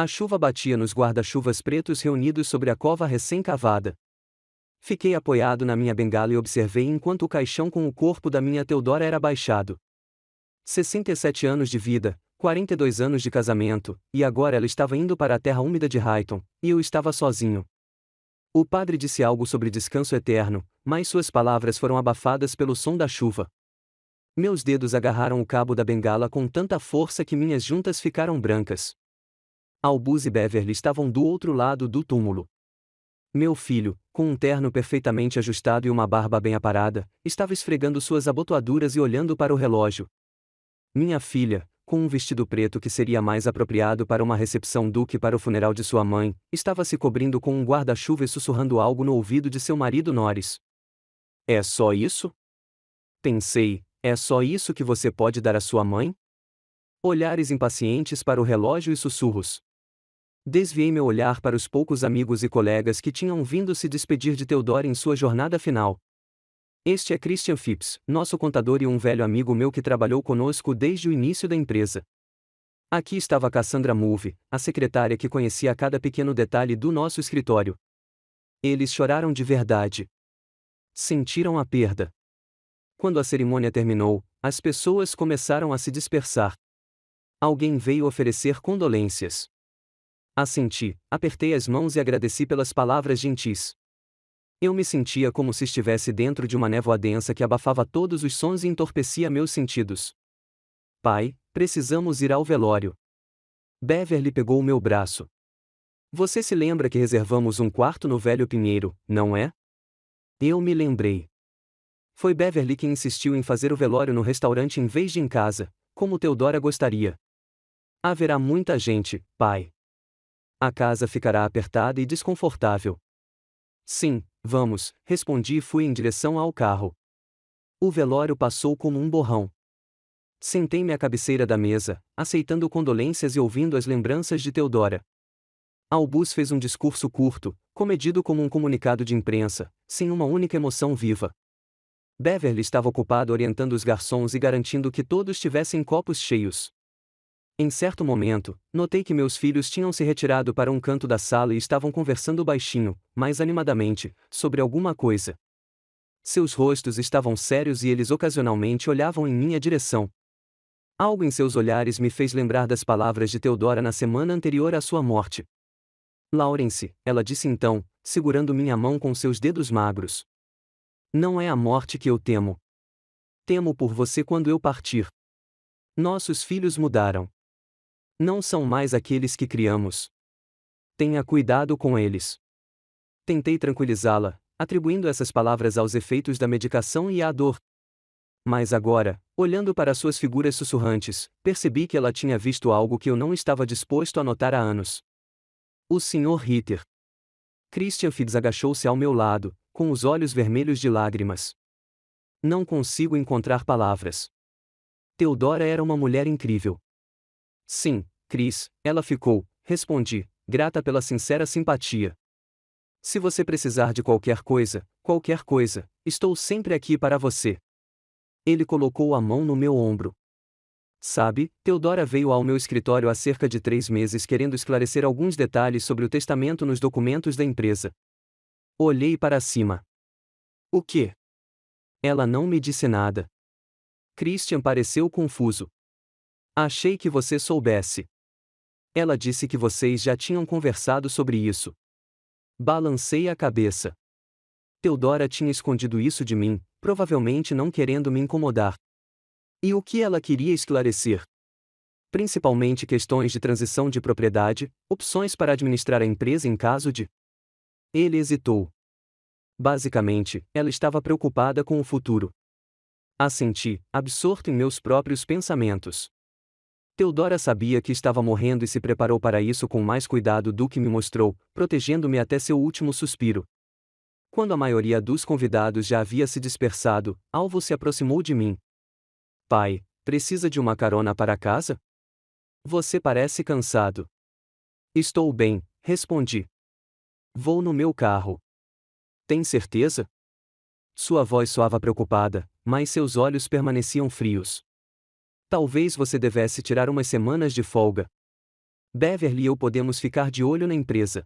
A chuva batia nos guarda-chuvas pretos reunidos sobre a cova recém-cavada. Fiquei apoiado na minha bengala e observei enquanto o caixão com o corpo da minha Teodora era baixado. 67 anos de vida, 42 anos de casamento, e agora ela estava indo para a terra úmida de Highton, e eu estava sozinho. O padre disse algo sobre descanso eterno, mas suas palavras foram abafadas pelo som da chuva. Meus dedos agarraram o cabo da bengala com tanta força que minhas juntas ficaram brancas. Albus e Beverly estavam do outro lado do túmulo. Meu filho, com um terno perfeitamente ajustado e uma barba bem aparada, estava esfregando suas abotoaduras e olhando para o relógio. Minha filha, com um vestido preto que seria mais apropriado para uma recepção do que para o funeral de sua mãe, estava se cobrindo com um guarda-chuva e sussurrando algo no ouvido de seu marido Norris. É só isso? Pensei, é só isso que você pode dar à sua mãe? Olhares impacientes para o relógio e sussurros. Desviei meu olhar para os poucos amigos e colegas que tinham vindo se despedir de Theodora em sua jornada final. Este é Christian Phipps, nosso contador e um velho amigo meu que trabalhou conosco desde o início da empresa. Aqui estava Cassandra Mulvey, a secretária que conhecia cada pequeno detalhe do nosso escritório. Eles choraram de verdade. Sentiram a perda. Quando a cerimônia terminou, as pessoas começaram a se dispersar. Alguém veio oferecer condolências. Assenti, apertei as mãos e agradeci pelas palavras gentis. Eu me sentia como se estivesse dentro de uma névoa densa que abafava todos os sons e entorpecia meus sentidos. Pai, precisamos ir ao velório. Beverly pegou o meu braço. Você se lembra que reservamos um quarto no Velho Pinheiro, não é? Eu me lembrei. Foi Beverly quem insistiu em fazer o velório no restaurante em vez de em casa, como Theodora gostaria. Haverá muita gente, pai. A casa ficará apertada e desconfortável. Sim, vamos, respondi e fui em direção ao carro. O velório passou como um borrão. Sentei-me à cabeceira da mesa, aceitando condolências e ouvindo as lembranças de Theodora. Albus fez um discurso curto, comedido como um comunicado de imprensa, sem uma única emoção viva. Beverly estava ocupada orientando os garçons e garantindo que todos tivessem copos cheios. Em certo momento, notei que meus filhos tinham se retirado para um canto da sala e estavam conversando baixinho, mais animadamente, sobre alguma coisa. Seus rostos estavam sérios e eles ocasionalmente olhavam em minha direção. Algo em seus olhares me fez lembrar das palavras de Theodora na semana anterior à sua morte. Lawrence, ela disse então, segurando minha mão com seus dedos magros. Não é a morte que eu temo. Temo por você quando eu partir. Nossos filhos mudaram. Não são mais aqueles que criamos. Tenha cuidado com eles. Tentei tranquilizá-la, atribuindo essas palavras aos efeitos da medicação e à dor. Mas agora, olhando para suas figuras sussurrantes, percebi que ela tinha visto algo que eu não estava disposto a notar há anos. O Sr. Ritter. Christian Phipps agachou-se ao meu lado, com os olhos vermelhos de lágrimas. Não consigo encontrar palavras. Theodora era uma mulher incrível. Sim, Chris, ela ficou, respondi, grata pela sincera simpatia. Se você precisar de qualquer coisa, estou sempre aqui para você. Ele colocou a mão no meu ombro. Sabe, Theodora veio ao meu escritório há cerca de 3 meses querendo esclarecer alguns detalhes sobre o testamento nos documentos da empresa. Olhei para cima. O quê? Ela não me disse nada. Christian pareceu confuso. Achei que você soubesse. Ela disse que vocês já tinham conversado sobre isso. Balancei a cabeça. Theodora tinha escondido isso de mim, provavelmente não querendo me incomodar. E o que ela queria esclarecer? Principalmente questões de transição de propriedade, opções para administrar a empresa em caso de... Ele hesitou. Basicamente, ela estava preocupada com o futuro. Assenti, absorto em meus próprios pensamentos. Theodora sabia que estava morrendo e se preparou para isso com mais cuidado do que me mostrou, protegendo-me até seu último suspiro. Quando a maioria dos convidados já havia se dispersado, Alvo se aproximou de mim. Pai, precisa de uma carona para casa? Você parece cansado. Estou bem, respondi. Vou no meu carro. Tem certeza? Sua voz soava preocupada, mas seus olhos permaneciam frios. Talvez você devesse tirar umas semanas de folga. Beverly e eu podemos ficar de olho na empresa.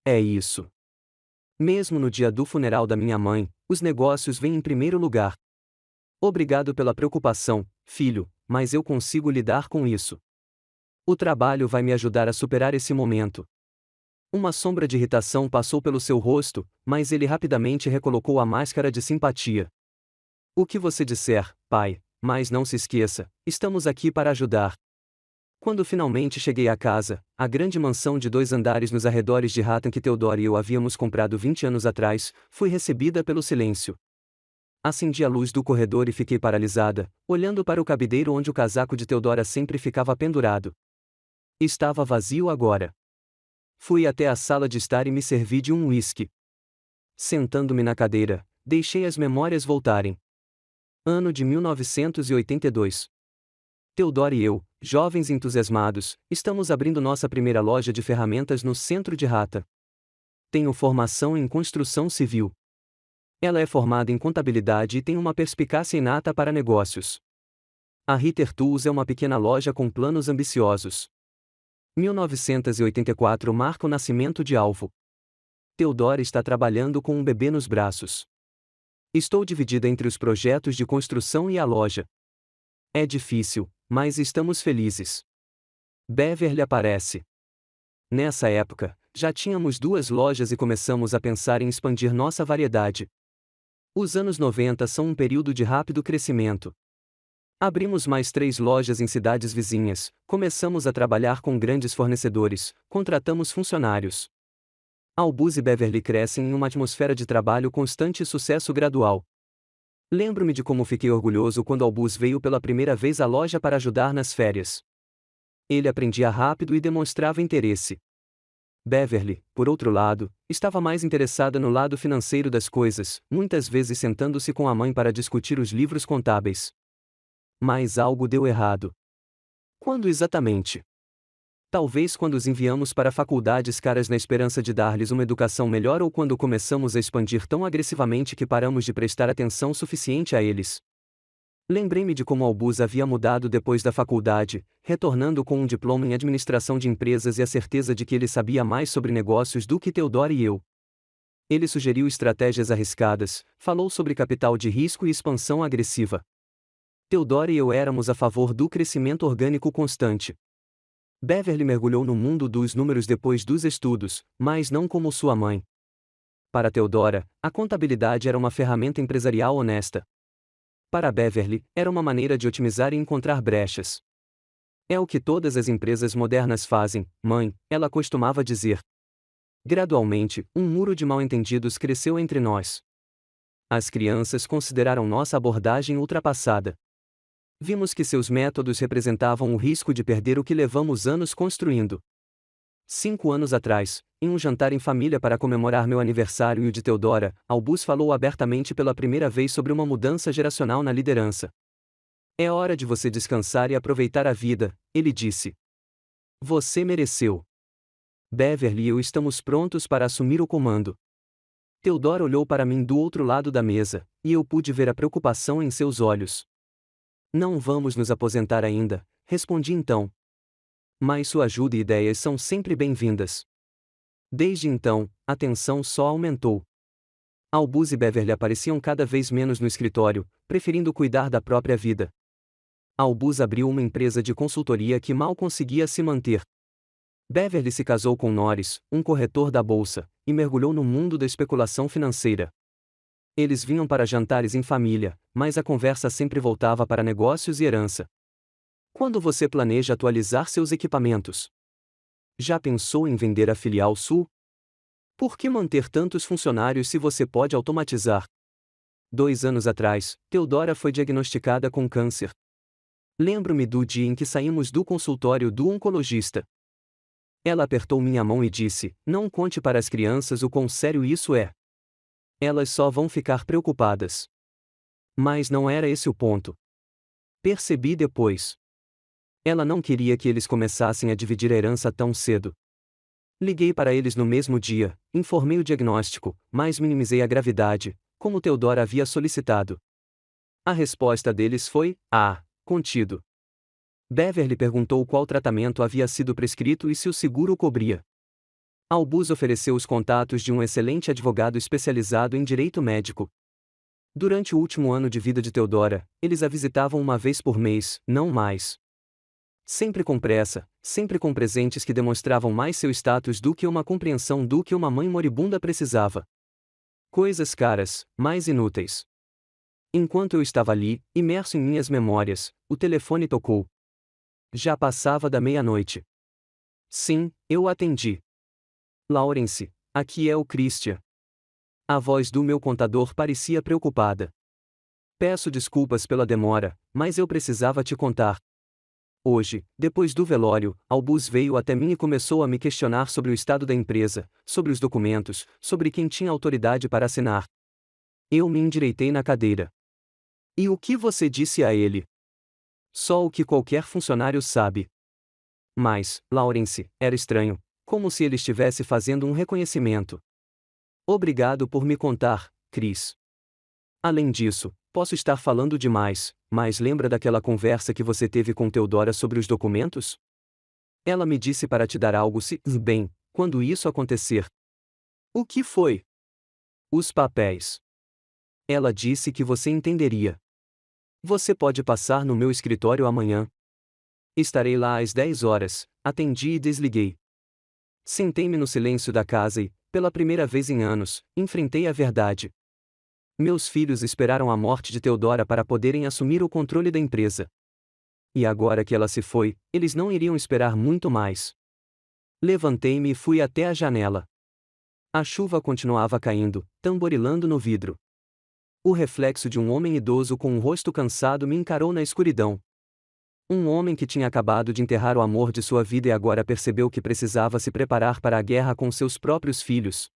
É isso. Mesmo no dia do funeral da minha mãe, os negócios vêm em primeiro lugar. Obrigado pela preocupação, filho, mas eu consigo lidar com isso. O trabalho vai me ajudar a superar esse momento. Uma sombra de irritação passou pelo seu rosto, mas ele rapidamente recolocou a máscara de simpatia. O que você disser, pai, mas não se esqueça, estamos aqui para ajudar. Quando finalmente cheguei à casa, a grande mansão de 2 andares nos arredores de Hatton que Theodore e eu havíamos comprado 20 anos atrás, fui recebida pelo silêncio. Acendi a luz do corredor e fiquei paralisada, olhando para o cabideiro onde o casaco de Theodora sempre ficava pendurado. Estava vazio agora. Fui até a sala de estar e me servi de um uísque. Sentando-me na cadeira, deixei as memórias voltarem. Ano de 1982. Theodore e eu, jovens entusiasmados, estamos abrindo nossa primeira loja de ferramentas no centro de Hatton. Tenho formação em construção civil. Ela é formada em contabilidade e tem uma perspicácia inata para negócios. A Ritter Tools é uma pequena loja com planos ambiciosos. 1984 marca o nascimento de Alvo. Theodora está trabalhando com um bebê nos braços. Estou dividida entre os projetos de construção e a loja. É difícil, mas estamos felizes. Beverly aparece. Nessa época, já tínhamos 2 lojas e começamos a pensar em expandir nossa variedade. Os anos 90 são um período de rápido crescimento. Abrimos mais 3 lojas em cidades vizinhas, começamos a trabalhar com grandes fornecedores, contratamos funcionários. Albus e Beverly crescem em uma atmosfera de trabalho constante e sucesso gradual. Lembro-me de como fiquei orgulhoso quando Albus veio pela primeira vez à loja para ajudar nas férias. Ele aprendia rápido e demonstrava interesse. Beverly, por outro lado, estava mais interessada no lado financeiro das coisas, muitas vezes sentando-se com a mãe para discutir os livros contábeis. Mas algo deu errado. Quando exatamente? Talvez quando os enviamos para faculdades caras na esperança de dar-lhes uma educação melhor ou quando começamos a expandir tão agressivamente que paramos de prestar atenção suficiente a eles. Lembrei-me de como Albus havia mudado depois da faculdade, retornando com um diploma em administração de empresas e a certeza de que ele sabia mais sobre negócios do que Theodore e eu. Ele sugeriu estratégias arriscadas, falou sobre capital de risco e expansão agressiva. Theodore e eu éramos a favor do crescimento orgânico constante. Beverly mergulhou no mundo dos números depois dos estudos, mas não como sua mãe. Para Theodora, a contabilidade era uma ferramenta empresarial honesta. Para Beverly, era uma maneira de otimizar e encontrar brechas. É o que todas as empresas modernas fazem, mãe, ela costumava dizer. Gradualmente, um muro de mal-entendidos cresceu entre nós. As crianças consideraram nossa abordagem ultrapassada. Vimos que seus métodos representavam o risco de perder o que levamos anos construindo. 5 anos atrás, em um jantar em família para comemorar meu aniversário e o de Theodora, Albus falou abertamente pela primeira vez sobre uma mudança geracional na liderança. É hora de você descansar e aproveitar a vida, ele disse. Você mereceu. Beverly e eu estamos prontos para assumir o comando. Theodora olhou para mim do outro lado da mesa, e eu pude ver a preocupação em seus olhos. Não vamos nos aposentar ainda, respondi então. Mas sua ajuda e ideias são sempre bem-vindas. Desde então, a tensão só aumentou. Albus e Beverly apareciam cada vez menos no escritório, preferindo cuidar da própria vida. Albus abriu uma empresa de consultoria que mal conseguia se manter. Beverly se casou com Norris, um corretor da bolsa, e mergulhou no mundo da especulação financeira. Eles vinham para jantares em família, mas a conversa sempre voltava para negócios e herança. Quando você planeja atualizar seus equipamentos? Já pensou em vender a filial Sul? Por que manter tantos funcionários se você pode automatizar? 2 anos atrás, Theodora foi diagnosticada com câncer. Lembro-me do dia em que saímos do consultório do oncologista. Ela apertou minha mão e disse: "Não conte para as crianças o quão sério isso é. Elas só vão ficar preocupadas." Mas não era esse o ponto. Percebi depois. Ela não queria que eles começassem a dividir a herança tão cedo. Liguei para eles no mesmo dia, informei o diagnóstico, mas minimizei a gravidade, como Theodora havia solicitado. A resposta deles foi: "Ah, contido." Beverly perguntou qual tratamento havia sido prescrito e se o seguro cobria. Albus ofereceu os contatos de um excelente advogado especializado em direito médico. Durante o último ano de vida de Theodora, eles a visitavam uma vez por mês, não mais. Sempre com pressa, sempre com presentes que demonstravam mais seu status do que uma compreensão do que uma mãe moribunda precisava. Coisas caras, mais inúteis. Enquanto eu estava ali, imerso em minhas memórias, o telefone tocou. Já passava da meia-noite. Sim, eu atendi. Lawrence, aqui é o Christian. A voz do meu contador parecia preocupada. Peço desculpas pela demora, mas eu precisava te contar. Hoje, depois do velório, Albus veio até mim e começou a me questionar sobre o estado da empresa, sobre os documentos, sobre quem tinha autoridade para assinar. Eu me endireitei na cadeira. E o que você disse a ele? Só o que qualquer funcionário sabe. Mas, Lawrence, era estranho, como se ele estivesse fazendo um reconhecimento. Obrigado por me contar, Chris. Além disso, posso estar falando demais, mas lembra daquela conversa que você teve com Theodora sobre os documentos? Ela me disse para te dar algo bem, quando isso acontecer. O que foi? Os papéis. Ela disse que você entenderia. Você pode passar no meu escritório amanhã. Estarei lá às 10 horas, atendi e desliguei. Sentei-me no silêncio da casa e, pela primeira vez em anos, enfrentei a verdade. Meus filhos esperaram a morte de Theodora para poderem assumir o controle da empresa. E agora que ela se foi, eles não iriam esperar muito mais. Levantei-me e fui até a janela. A chuva continuava caindo, tamborilando no vidro. O reflexo de um homem idoso com um rosto cansado me encarou na escuridão. Um homem que tinha acabado de enterrar o amor de sua vida e agora percebeu que precisava se preparar para a guerra com seus próprios filhos.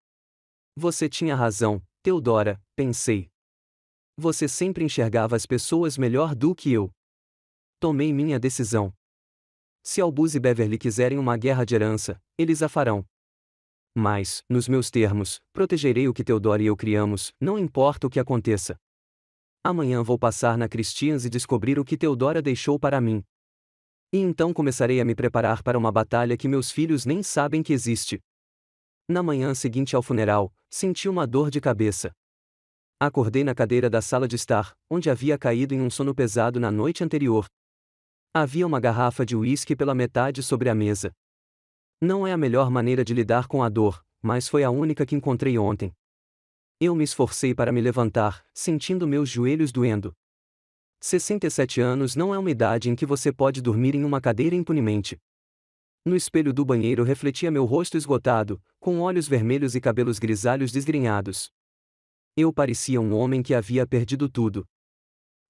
Você tinha razão, Theodora, pensei. Você sempre enxergava as pessoas melhor do que eu. Tomei minha decisão. Se Albus e Beverly quiserem uma guerra de herança, eles a farão. Mas, nos meus termos, protegerei o que Theodora e eu criamos, não importa o que aconteça. Amanhã vou passar na Christians e descobrir o que Theodora deixou para mim. E então começarei a me preparar para uma batalha que meus filhos nem sabem que existe. Na manhã seguinte ao funeral, senti uma dor de cabeça. Acordei na cadeira da sala de estar, onde havia caído em um sono pesado na noite anterior. Havia uma garrafa de uísque pela metade sobre a mesa. Não é a melhor maneira de lidar com a dor, mas foi a única que encontrei ontem. Eu me esforcei para me levantar, sentindo meus joelhos doendo. 67 anos não é uma idade em que você pode dormir em uma cadeira impunemente. No espelho do banheiro refletia meu rosto esgotado, com olhos vermelhos e cabelos grisalhos desgrenhados. Eu parecia um homem que havia perdido tudo.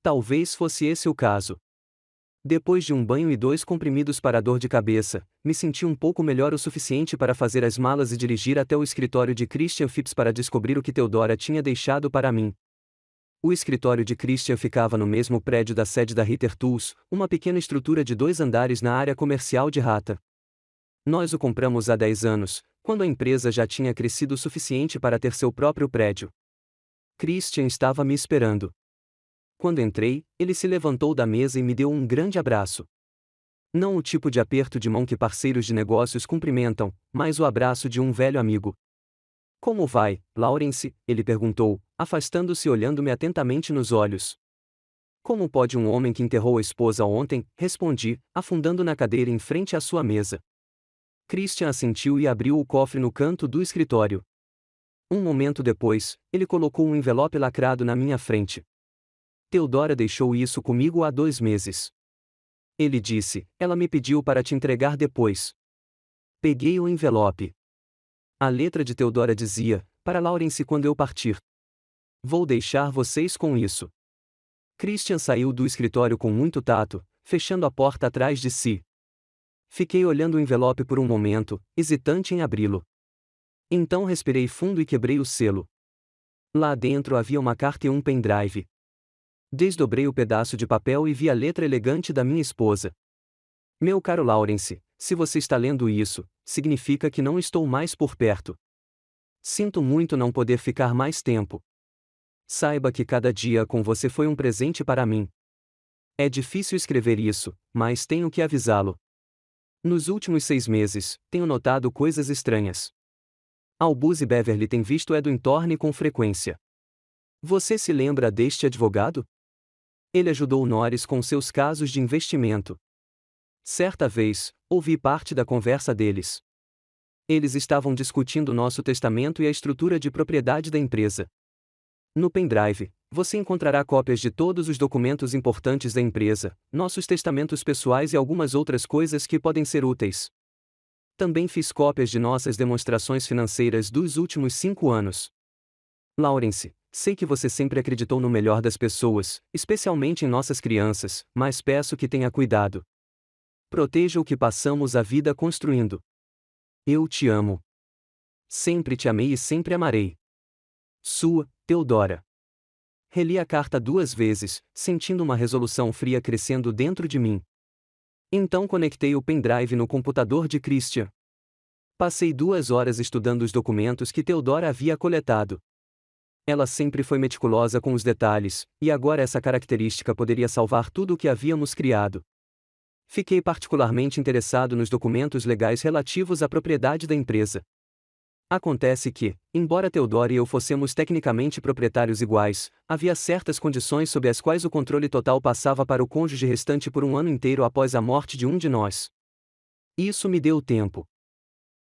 Talvez fosse esse o caso. Depois de um banho e 2 comprimidos para a dor de cabeça, me senti um pouco melhor o suficiente para fazer as malas e dirigir até o escritório de Christian Phipps para descobrir o que Theodora tinha deixado para mim. O escritório de Christian ficava no mesmo prédio da sede da Ritter Tools, uma pequena estrutura de 2 andares na área comercial de Rata. Nós o compramos há 10 anos, quando a empresa já tinha crescido o suficiente para ter seu próprio prédio. Christian estava me esperando. Quando entrei, ele se levantou da mesa e me deu um grande abraço. Não o tipo de aperto de mão que parceiros de negócios cumprimentam, mas o abraço de um velho amigo. Como vai, Lawrence? Ele perguntou, afastando-se e olhando-me atentamente nos olhos. Como pode um homem que enterrou a esposa ontem? Respondi, afundando na cadeira em frente à sua mesa. Christian assentiu e abriu o cofre no canto do escritório. Um momento depois, ele colocou um envelope lacrado na minha frente. Theodora deixou isso comigo há 2 meses. Ele disse, ela me pediu para te entregar depois. Peguei o envelope. A letra de Theodora dizia, para Lawrence quando eu partir. Vou deixar vocês com isso. Christian saiu do escritório com muito tato, fechando a porta atrás de si. Fiquei olhando o envelope por um momento, hesitante em abri-lo. Então respirei fundo e quebrei o selo. Lá dentro havia uma carta e um pendrive. Desdobrei o pedaço de papel e vi a letra elegante da minha esposa. Meu caro Lawrence, se você está lendo isso, significa que não estou mais por perto. Sinto muito não poder ficar mais tempo. Saiba que cada dia com você foi um presente para mim. É difícil escrever isso, mas tenho que avisá-lo. Nos últimos 6 meses, tenho notado coisas estranhas. Albus e Beverly têm visto Ed Thorne com frequência. Você se lembra deste advogado? Ele ajudou Norris com seus casos de investimento. Certa vez, ouvi parte da conversa deles. Eles estavam discutindo nosso testamento e a estrutura de propriedade da empresa. No pendrive, você encontrará cópias de todos os documentos importantes da empresa, nossos testamentos pessoais e algumas outras coisas que podem ser úteis. Também fiz cópias de nossas demonstrações financeiras dos últimos 5 anos. Lawrence, sei que você sempre acreditou no melhor das pessoas, especialmente em nossas crianças, mas peço que tenha cuidado. Proteja o que passamos a vida construindo. Eu te amo. Sempre te amei e sempre amarei. Sua, Theodora. Reli a carta 2 vezes, sentindo uma resolução fria crescendo dentro de mim. Então conectei o pendrive no computador de Christian. Passei 2 horas estudando os documentos que Theodora havia coletado. Ela sempre foi meticulosa com os detalhes, e agora essa característica poderia salvar tudo o que havíamos criado. Fiquei particularmente interessado nos documentos legais relativos à propriedade da empresa. Acontece que, embora Theodora e eu fossemos tecnicamente proprietários iguais, havia certas condições sob as quais o controle total passava para o cônjuge restante por um ano inteiro após a morte de um de nós. Isso me deu tempo.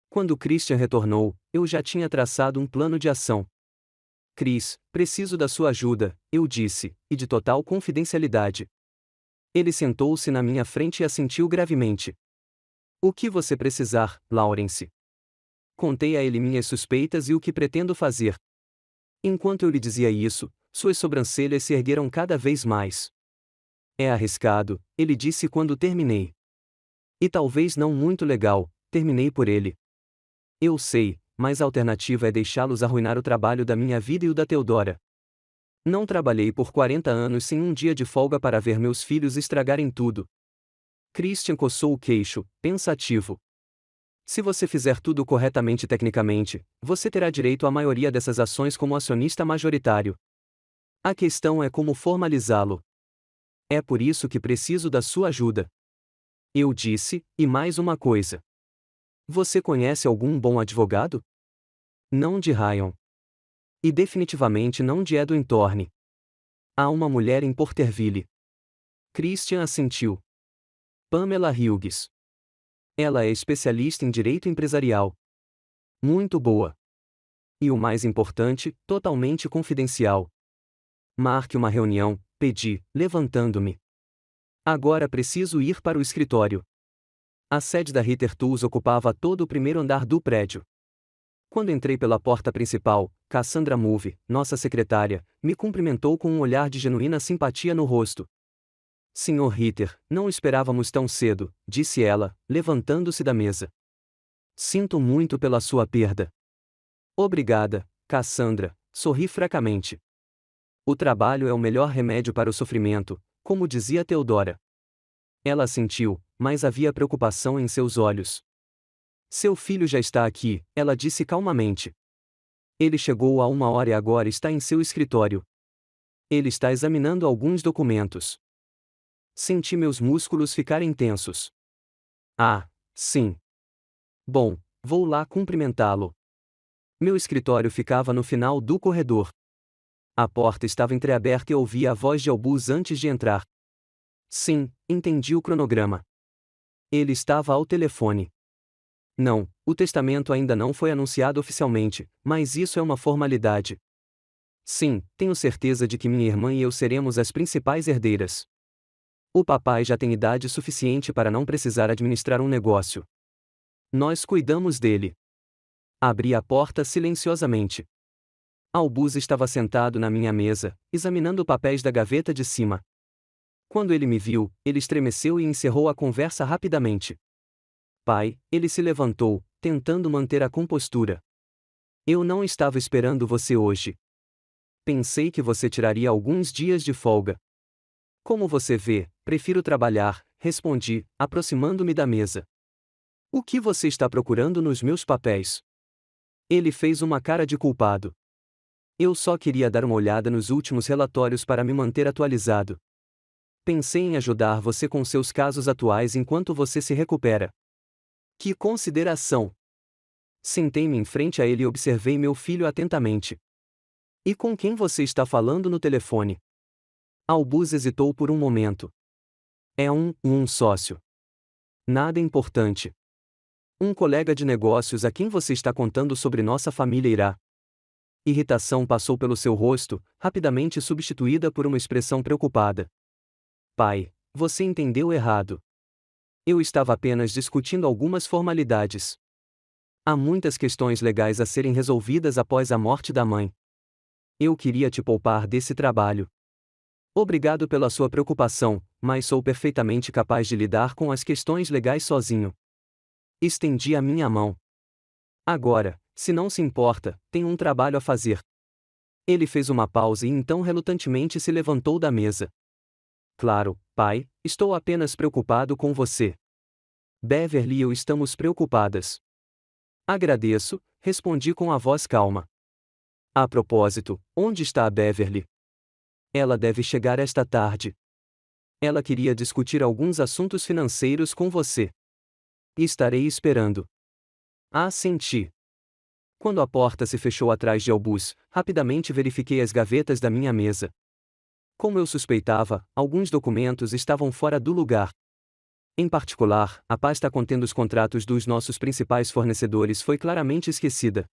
Quando Christian retornou, eu já tinha traçado um plano de ação. Chris, preciso da sua ajuda, eu disse, e de total confidencialidade. Ele sentou-se na minha frente e assentiu gravemente. O que você precisar, Lawrence? Contei a ele minhas suspeitas e o que pretendo fazer. Enquanto eu lhe dizia isso, suas sobrancelhas se ergueram cada vez mais. É arriscado, ele disse quando terminei. E talvez não muito legal, terminei por ele. Eu sei, mas a alternativa é deixá-los arruinar o trabalho da minha vida e o da Theodora. Não trabalhei por 40 anos sem um dia de folga para ver meus filhos estragarem tudo. Christian coçou o queixo, pensativo. Se você fizer tudo corretamente tecnicamente, você terá direito à maioria dessas ações como acionista majoritário. A questão é como formalizá-lo. É por isso que preciso da sua ajuda. Eu disse, e mais uma coisa. Você conhece algum bom advogado? Não de Ryan. E definitivamente não de Ed Thorne. Há uma mulher em Porterville. Christian assentiu. Pamela Hughes. Ela é especialista em direito empresarial. Muito boa. E o mais importante, totalmente confidencial. Marque uma reunião, pedi, levantando-me. Agora preciso ir para o escritório. A sede da Ritter Tools ocupava todo o primeiro andar do prédio. Quando entrei pela porta principal, Cassandra Move, nossa secretária, me cumprimentou com um olhar de genuína simpatia no rosto. Sr. Ritter, não esperávamos tão cedo, disse ela, levantando-se da mesa. Sinto muito pela sua perda. Obrigada, Cassandra, sorri fracamente. O trabalho é o melhor remédio para o sofrimento, como dizia Theodora. Ela assentiu, mas havia preocupação em seus olhos. Seu filho já está aqui, ela disse calmamente. Ele chegou há 1 hora e agora está em seu escritório. Ele está examinando alguns documentos. Senti meus músculos ficarem tensos. Ah, sim. Bom, vou lá cumprimentá-lo. Meu escritório ficava no final do corredor. A porta estava entreaberta e ouvi a voz de Albus antes de entrar. Sim, entendi o cronograma. Ele estava ao telefone. Não, o testamento ainda não foi anunciado oficialmente, mas isso é uma formalidade. Sim, tenho certeza de que minha irmã e eu seremos as principais herdeiras. O papai já tem idade suficiente para não precisar administrar um negócio. Nós cuidamos dele. Abri a porta silenciosamente. Albus estava sentado na minha mesa, examinando papéis da gaveta de cima. Quando ele me viu, ele estremeceu e encerrou a conversa rapidamente. Pai, ele se levantou, tentando manter a compostura. Eu não estava esperando você hoje. Pensei que você tiraria alguns dias de folga. Como você vê, prefiro trabalhar, respondi, aproximando-me da mesa. O que você está procurando nos meus papéis? Ele fez uma cara de culpado. Eu só queria dar uma olhada nos últimos relatórios para me manter atualizado. Pensei em ajudar você com seus casos atuais enquanto você se recupera. Que consideração! Sentei-me em frente a ele e observei meu filho atentamente. E com quem você está falando no telefone? Albus hesitou por um momento. É um sócio. Nada importante. Um colega de negócios a quem você está contando sobre nossa família irá. Irritação passou pelo seu rosto, rapidamente substituída por uma expressão preocupada. Pai, você entendeu errado. Eu estava apenas discutindo algumas formalidades. Há muitas questões legais a serem resolvidas após a morte da mãe. Eu queria te poupar desse trabalho. Obrigado pela sua preocupação, mas sou perfeitamente capaz de lidar com as questões legais sozinho. Estendi a minha mão. Agora, se não se importa, tenho um trabalho a fazer. Ele fez uma pausa e então relutantemente se levantou da mesa. Claro, pai, estou apenas preocupado com você. Beverly e eu estamos preocupadas. Agradeço, respondi com a voz calma. A propósito, onde está a Beverly? Ela deve chegar esta tarde. Ela queria discutir alguns assuntos financeiros com você. Estarei esperando. Assenti. Quando a porta se fechou atrás de Albus, rapidamente verifiquei as gavetas da minha mesa. Como eu suspeitava, alguns documentos estavam fora do lugar. Em particular, a pasta contendo os contratos dos nossos principais fornecedores foi claramente esquecida.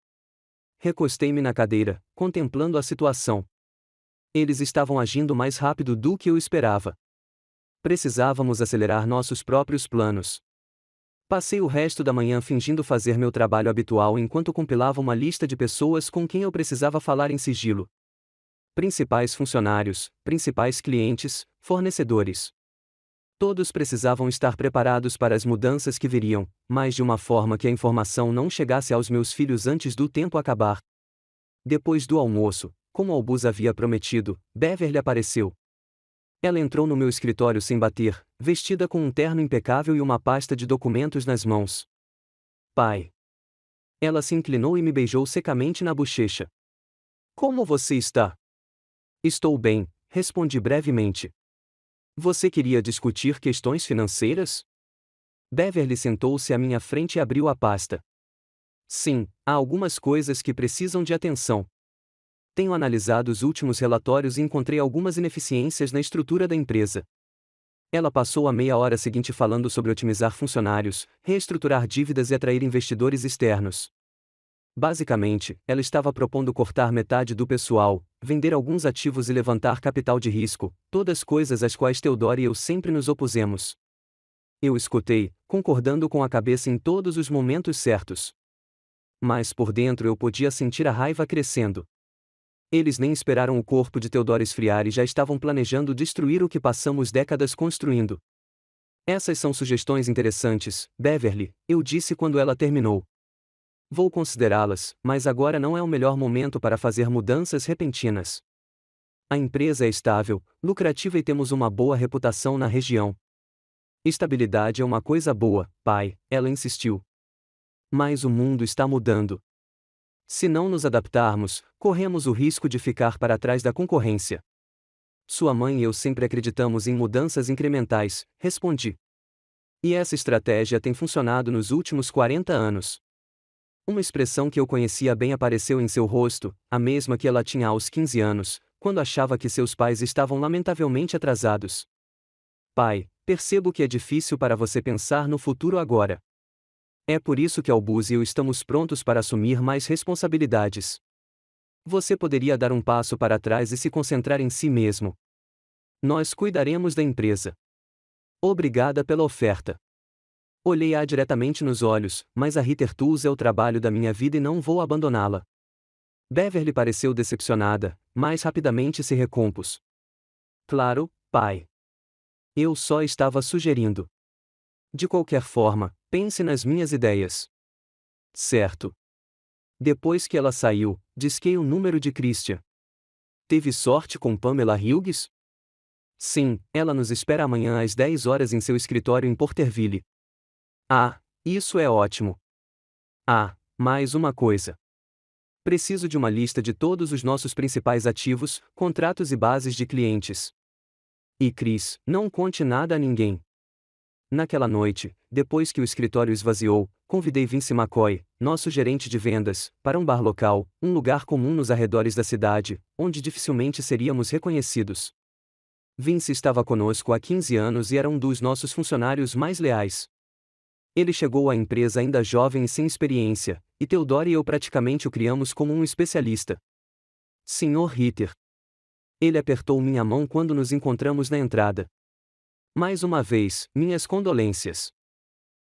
Recostei-me na cadeira, contemplando a situação. Eles estavam agindo mais rápido do que eu esperava. Precisávamos acelerar nossos próprios planos. Passei o resto da manhã fingindo fazer meu trabalho habitual enquanto compilava uma lista de pessoas com quem eu precisava falar em sigilo. Principais funcionários, principais clientes, fornecedores. Todos precisavam estar preparados para as mudanças que viriam, mas de uma forma que a informação não chegasse aos meus filhos antes do tempo acabar. Depois do almoço, como Albus havia prometido, Beverly apareceu. Ela entrou no meu escritório sem bater, vestida com um terno impecável e uma pasta de documentos nas mãos. Pai. Ela se inclinou e me beijou secamente na bochecha. Como você está? Estou bem, respondi brevemente. Você queria discutir questões financeiras? Beverly sentou-se à minha frente e abriu a pasta. Sim, há algumas coisas que precisam de atenção. Tenho analisado os últimos relatórios e encontrei algumas ineficiências na estrutura da empresa. Ela passou a meia hora seguinte falando sobre otimizar funcionários, reestruturar dívidas e atrair investidores externos. Basicamente, ela estava propondo cortar metade do pessoal, vender alguns ativos e levantar capital de risco, todas coisas às quais Theodore e eu sempre nos opusemos. Eu escutei, concordando com a cabeça em todos os momentos certos. Mas por dentro eu podia sentir a raiva crescendo. Eles nem esperaram o corpo de Theodore esfriar e já estavam planejando destruir o que passamos décadas construindo. Essas são sugestões interessantes, Beverly, eu disse quando ela terminou. Vou considerá-las, mas agora não é o melhor momento para fazer mudanças repentinas. A empresa é estável, lucrativa e temos uma boa reputação na região. Estabilidade é uma coisa boa, pai, ela insistiu. Mas o mundo está mudando. Se não nos adaptarmos, corremos o risco de ficar para trás da concorrência. Sua mãe e eu sempre acreditamos em mudanças incrementais, respondi. E essa estratégia tem funcionado nos últimos 40 anos. Uma expressão que eu conhecia bem apareceu em seu rosto, a mesma que ela tinha aos 15 anos, quando achava que seus pais estavam lamentavelmente atrasados. Pai, percebo que é difícil para você pensar no futuro agora. É por isso que Albus e eu estamos prontos para assumir mais responsabilidades. Você poderia dar um passo para trás e se concentrar em si mesmo. Nós cuidaremos da empresa. Obrigada pela oferta. Olhei-a diretamente nos olhos, mas a Ritter Tools é o trabalho da minha vida e não vou abandoná-la. Beverly pareceu decepcionada, mas rapidamente se recompôs. Claro, pai. Eu só estava sugerindo. De qualquer forma, pense nas minhas ideias. Certo. Depois que ela saiu, disquei o número de Christian. Teve sorte com Pamela Hughes? Sim, ela nos espera amanhã às 10 horas em seu escritório em Porterville. Ah, isso é ótimo. Ah, mais uma coisa. Preciso de uma lista de todos os nossos principais ativos, contratos e bases de clientes. E Chris, não conte nada a ninguém. Naquela noite, depois que o escritório esvaziou, convidei Vince McCoy, nosso gerente de vendas, para um bar local, um lugar comum nos arredores da cidade, onde dificilmente seríamos reconhecidos. Vince estava conosco há 15 anos e era um dos nossos funcionários mais leais. Ele chegou à empresa ainda jovem e sem experiência, e Theodore e eu praticamente o criamos como um especialista. Sr. Ritter. Ele apertou minha mão quando nos encontramos na entrada. Mais uma vez, minhas condolências.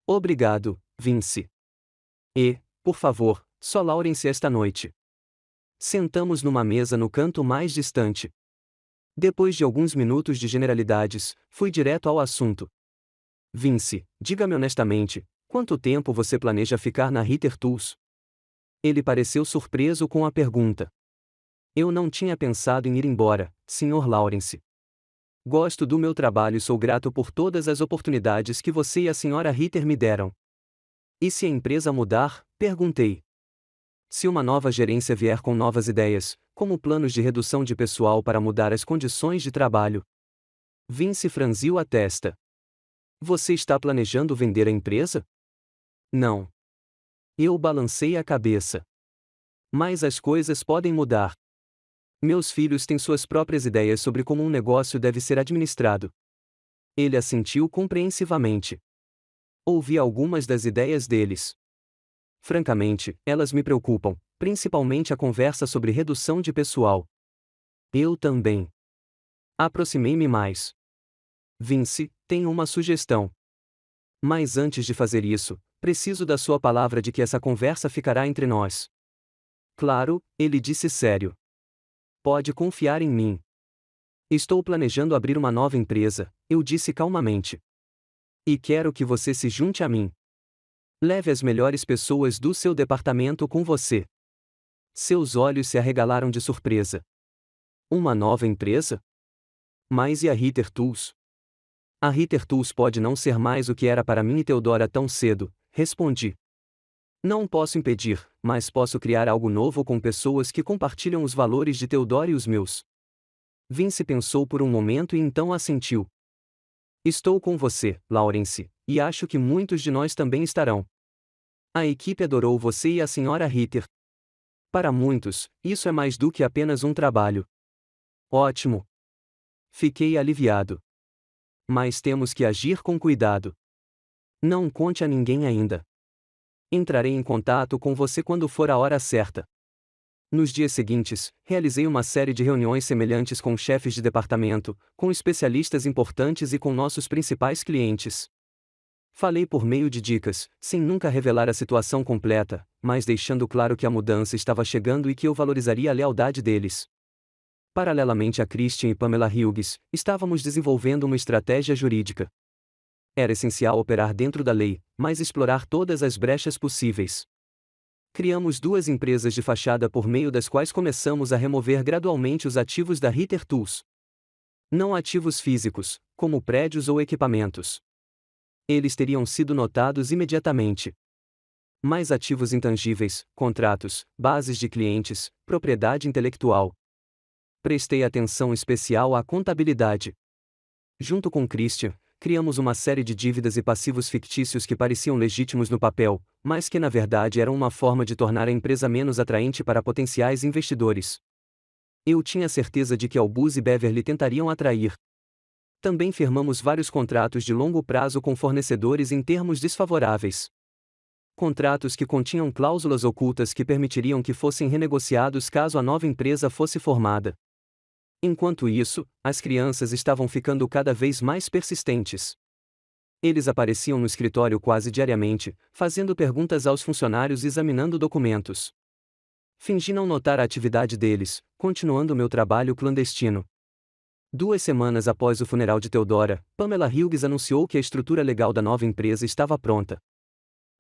Obrigado, Vince. E, por favor, só Laurence esta noite. Sentamos numa mesa no canto mais distante. Depois de alguns minutos de generalidades, fui direto ao assunto. Vince, diga-me honestamente, quanto tempo você planeja ficar na Ritter Tools? Ele pareceu surpreso com a pergunta. Eu não tinha pensado em ir embora, Sr. Laurence. Gosto do meu trabalho e sou grato por todas as oportunidades que você e a Sra. Ritter me deram. E se a empresa mudar? Perguntei. Se uma nova gerência vier com novas ideias, como planos de redução de pessoal para mudar as condições de trabalho. Vince franziu a testa. Você está planejando vender a empresa? Não. Eu balancei a cabeça. Mas as coisas podem mudar. Meus filhos têm suas próprias ideias sobre como um negócio deve ser administrado. Ele assentiu compreensivamente. Ouvi algumas das ideias deles. Francamente, elas me preocupam, principalmente a conversa sobre redução de pessoal. Eu também. Aproximei-me mais. Vince, tenho uma sugestão. Mas antes de fazer isso, preciso da sua palavra de que essa conversa ficará entre nós. Claro, ele disse sério. Pode confiar em mim. Estou planejando abrir uma nova empresa, eu disse calmamente. E quero que você se junte a mim. Leve as melhores pessoas do seu departamento com você. Seus olhos se arregalaram de surpresa. Uma nova empresa? Mas e a Ritter Tools? A Ritter Tools pode não ser mais o que era para mim e Theodora tão cedo, respondi. Não posso impedir, mas posso criar algo novo com pessoas que compartilham os valores de Theodora e os meus. Vince pensou por um momento e então assentiu. Estou com você, Laurence, e acho que muitos de nós também estarão. A equipe adorou você e a Sra. Ritter. Para muitos, isso é mais do que apenas um trabalho. Ótimo. Fiquei aliviado. Mas temos que agir com cuidado. Não conte a ninguém ainda. Entrarei em contato com você quando for a hora certa. Nos dias seguintes, realizei uma série de reuniões semelhantes com chefes de departamento, com especialistas importantes e com nossos principais clientes. Falei por meio de dicas, sem nunca revelar a situação completa, mas deixando claro que a mudança estava chegando e que eu valorizaria a lealdade deles. Paralelamente a Christian e Pamela Hughes, estávamos desenvolvendo uma estratégia jurídica. Era essencial operar dentro da lei, mas explorar todas as brechas possíveis. Criamos 2 empresas de fachada por meio das quais começamos a remover gradualmente os ativos da Ritter Tools. Não ativos físicos, como prédios ou equipamentos. Eles teriam sido notados imediatamente. Mas ativos intangíveis, contratos, bases de clientes, propriedade intelectual. Prestei atenção especial à contabilidade. Junto com Christian, criamos uma série de dívidas e passivos fictícios que pareciam legítimos no papel, mas que na verdade eram uma forma de tornar a empresa menos atraente para potenciais investidores. Eu tinha certeza de que Albus e Beverly tentariam atrair. Também firmamos vários contratos de longo prazo com fornecedores em termos desfavoráveis. Contratos que continham cláusulas ocultas que permitiriam que fossem renegociados caso a nova empresa fosse formada. Enquanto isso, as crianças estavam ficando cada vez mais persistentes. Eles apareciam no escritório quase diariamente, fazendo perguntas aos funcionários e examinando documentos. Fingi não notar a atividade deles, continuando meu trabalho clandestino. 2 semanas após o funeral de Theodora, Pamela Hughes anunciou que a estrutura legal da nova empresa estava pronta.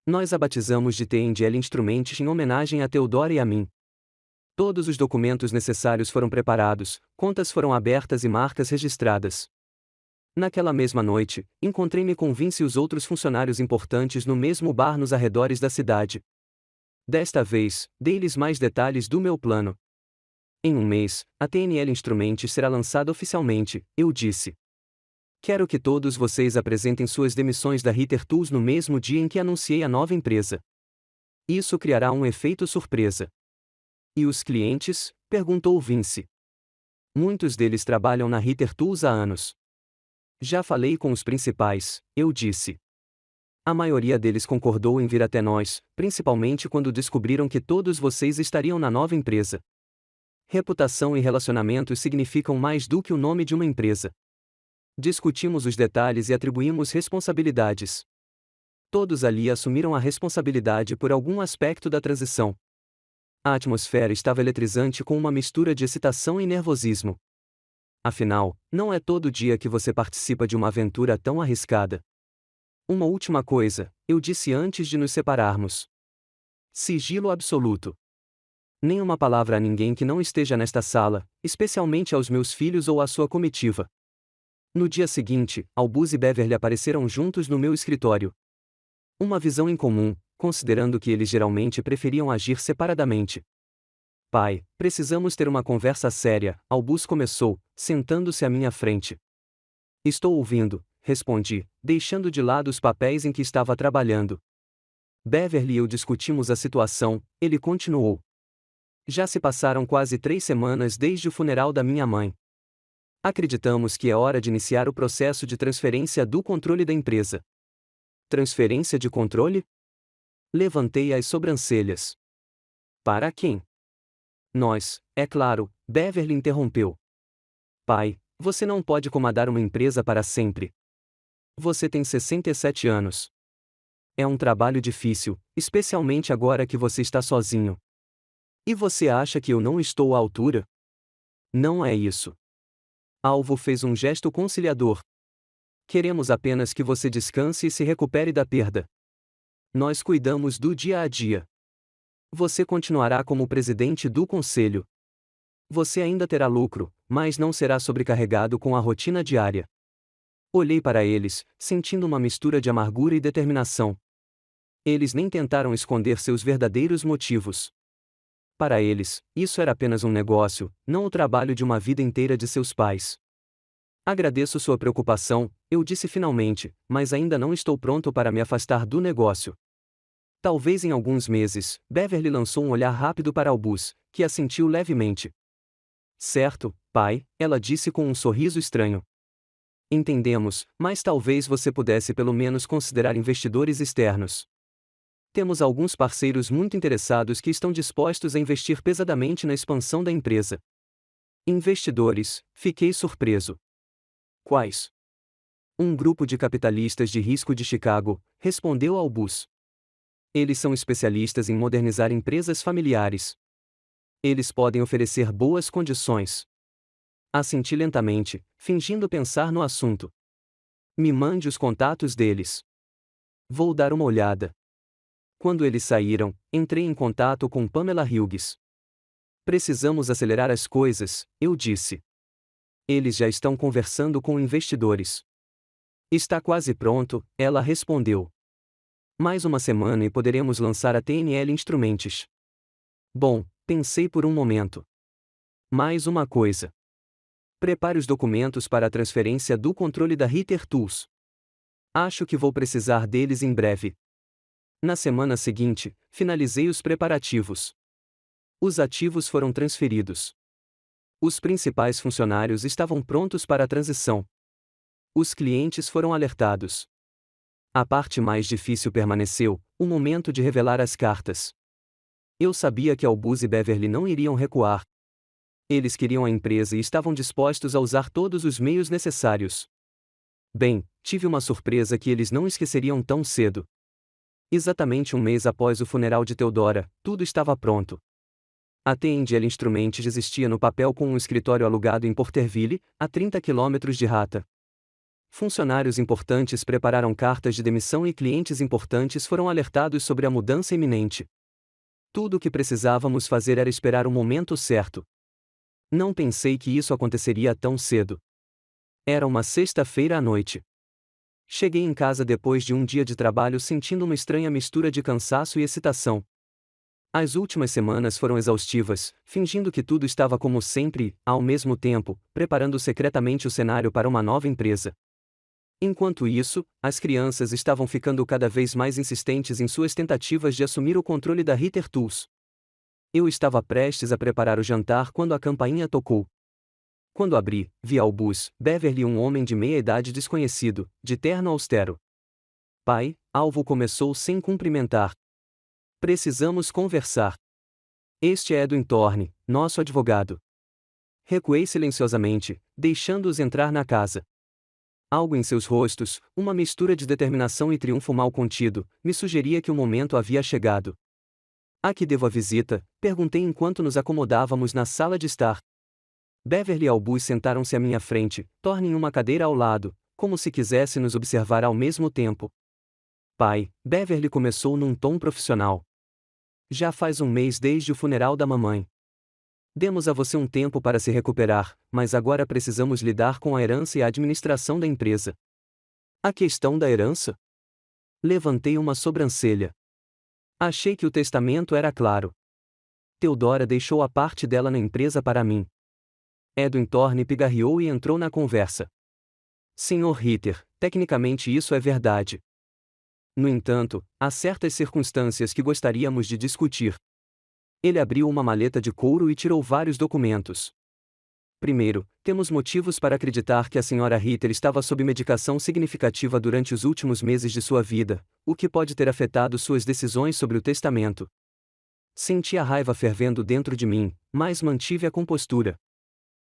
Nós a batizamos de T&L Instruments em homenagem a Theodora e a mim. Todos os documentos necessários foram preparados, contas foram abertas e marcas registradas. Naquela mesma noite, encontrei-me com Vince e os outros funcionários importantes no mesmo bar nos arredores da cidade. Desta vez, dei-lhes mais detalhes do meu plano. Em um mês, a TNL Instruments será lançada oficialmente, eu disse. Quero que todos vocês apresentem suas demissões da Ritter Tools no mesmo dia em que anunciei a nova empresa. Isso criará um efeito surpresa. E os clientes? Perguntou Vince. Muitos deles trabalham na Ritter Tools há anos. Já falei com os principais, eu disse. A maioria deles concordou em vir até nós, principalmente quando descobriram que todos vocês estariam na nova empresa. Reputação e relacionamentos significam mais do que o nome de uma empresa. Discutimos os detalhes e atribuímos responsabilidades. Todos ali assumiram a responsabilidade por algum aspecto da transição. A atmosfera estava eletrizante com uma mistura de excitação e nervosismo. Afinal, não é todo dia que você participa de uma aventura tão arriscada. Uma última coisa, eu disse antes de nos separarmos. Sigilo absoluto. Nenhuma palavra a ninguém que não esteja nesta sala, especialmente aos meus filhos ou à sua comitiva. No dia seguinte, Albus e Beverly apareceram juntos no meu escritório. Uma visão incomum, considerando que eles geralmente preferiam agir separadamente. Pai, precisamos ter uma conversa séria, Albus começou, sentando-se à minha frente. Estou ouvindo, respondi, deixando de lado os papéis em que estava trabalhando. Beverly e eu discutimos a situação, ele continuou. Já se passaram quase 3 semanas desde o funeral da minha mãe. Acreditamos que é hora de iniciar o processo de transferência do controle da empresa. Transferência de controle? Levantei as sobrancelhas. Para quem? Nós, é claro, Beverly interrompeu. Pai, você não pode comandar uma empresa para sempre. Você tem 67 anos. É um trabalho difícil, especialmente agora que você está sozinho. E você acha que eu não estou à altura? Não é isso. Alvo fez um gesto conciliador. Queremos apenas que você descanse e se recupere da perda. Nós cuidamos do dia a dia. Você continuará como presidente do conselho. Você ainda terá lucro, mas não será sobrecarregado com a rotina diária. Olhei para eles, sentindo uma mistura de amargura e determinação. Eles nem tentaram esconder seus verdadeiros motivos. Para eles, isso era apenas um negócio, não o trabalho de uma vida inteira de seus pais. Agradeço sua preocupação, eu disse finalmente, mas ainda não estou pronto para me afastar do negócio. Talvez em alguns meses, Beverly lançou um olhar rápido para Albus, que assentiu levemente. Certo, pai, ela disse com um sorriso estranho. Entendemos, mas talvez você pudesse pelo menos considerar investidores externos. Temos alguns parceiros muito interessados que estão dispostos a investir pesadamente na expansão da empresa. Investidores, fiquei surpreso. Quais? Um grupo de capitalistas de risco de Chicago, respondeu Albus. Eles são especialistas em modernizar empresas familiares. Eles podem oferecer boas condições. Assenti lentamente, fingindo pensar no assunto. Me mande os contatos deles. Vou dar uma olhada. Quando eles saíram, entrei em contato com Pamela Hughes. Precisamos acelerar as coisas, eu disse. Eles já estão conversando com investidores. Está quase pronto, ela respondeu. Mais uma semana e poderemos lançar a TNL Instruments. Bom, pensei por um momento. Mais uma coisa. Prepare os documentos para a transferência do controle da Ritter Tools. Acho que vou precisar deles em breve. Na semana seguinte, finalizei os preparativos. Os ativos foram transferidos. Os principais funcionários estavam prontos para a transição. Os clientes foram alertados. A parte mais difícil permaneceu, o momento de revelar as cartas. Eu sabia que Albus e Beverly não iriam recuar. Eles queriam a empresa e estavam dispostos a usar todos os meios necessários. Bem, tive uma surpresa que eles não esqueceriam tão cedo. Exatamente um mês após o funeral de Theodora, tudo estava pronto. A TNL Instruments existia no papel com um escritório alugado em Porterville, a 30 quilômetros de Rata. Funcionários importantes prepararam cartas de demissão e clientes importantes foram alertados sobre a mudança iminente. Tudo o que precisávamos fazer era esperar o momento certo. Não pensei que isso aconteceria tão cedo. Era uma sexta-feira à noite. Cheguei em casa depois de um dia de trabalho sentindo uma estranha mistura de cansaço e excitação. As últimas semanas foram exaustivas, fingindo que tudo estava como sempre e, ao mesmo tempo, preparando secretamente o cenário para uma nova empresa. Enquanto isso, as crianças estavam ficando cada vez mais insistentes em suas tentativas de assumir o controle da Ritter Tools. Eu estava prestes a preparar o jantar quando a campainha tocou. Quando abri, vi Albus, Beverly, um homem de meia-idade desconhecido, de terno austero. Pai, Alvo começou sem cumprimentar. Precisamos conversar. Este é Edwin Thorne, nosso advogado. Recuei silenciosamente, deixando-os entrar na casa. Algo em seus rostos, uma mistura de determinação e triunfo mal contido, me sugeria que o momento havia chegado. A que devo a visita? Perguntei enquanto nos acomodávamos na sala de estar. Beverly e Albus sentaram-se à minha frente, Thorne em uma cadeira ao lado, como se quisesse nos observar ao mesmo tempo. Pai, Beverly começou num tom profissional. Já faz um mês desde o funeral da mamãe. Demos a você um tempo para se recuperar, mas agora precisamos lidar com a herança e a administração da empresa. A questão da herança? Levantei uma sobrancelha. Achei que o testamento era claro. Theodora deixou a parte dela na empresa para mim. Edwin Thorne pigarreou e entrou na conversa. Sr. Ritter, tecnicamente isso é verdade. No entanto, há certas circunstâncias que gostaríamos de discutir. Ele abriu uma maleta de couro e tirou vários documentos. Primeiro, temos motivos para acreditar que a Sra. Ritter estava sob medicação significativa durante os últimos meses de sua vida, o que pode ter afetado suas decisões sobre o testamento. Senti a raiva fervendo dentro de mim, mas mantive a compostura.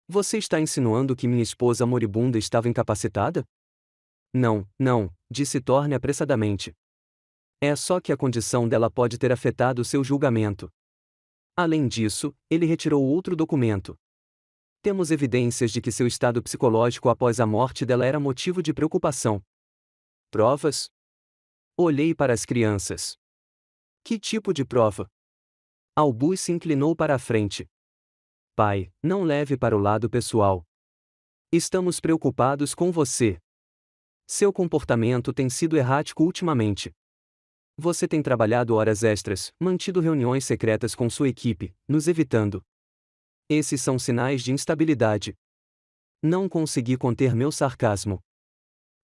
Você está insinuando que minha esposa moribunda estava incapacitada? Não, disse Thorne apressadamente. É só que a condição dela pode ter afetado seu julgamento. Além disso, ele retirou outro documento. Temos evidências de que seu estado psicológico após a morte dela era motivo de preocupação. Provas? Olhei para as crianças. Que tipo de prova? Albus se inclinou para a frente. Pai, não leve para o lado pessoal. Estamos preocupados com você. Seu comportamento tem sido errático ultimamente. Você tem trabalhado horas extras, mantido reuniões secretas com sua equipe, nos evitando. Esses são sinais de instabilidade. Não consegui conter meu sarcasmo.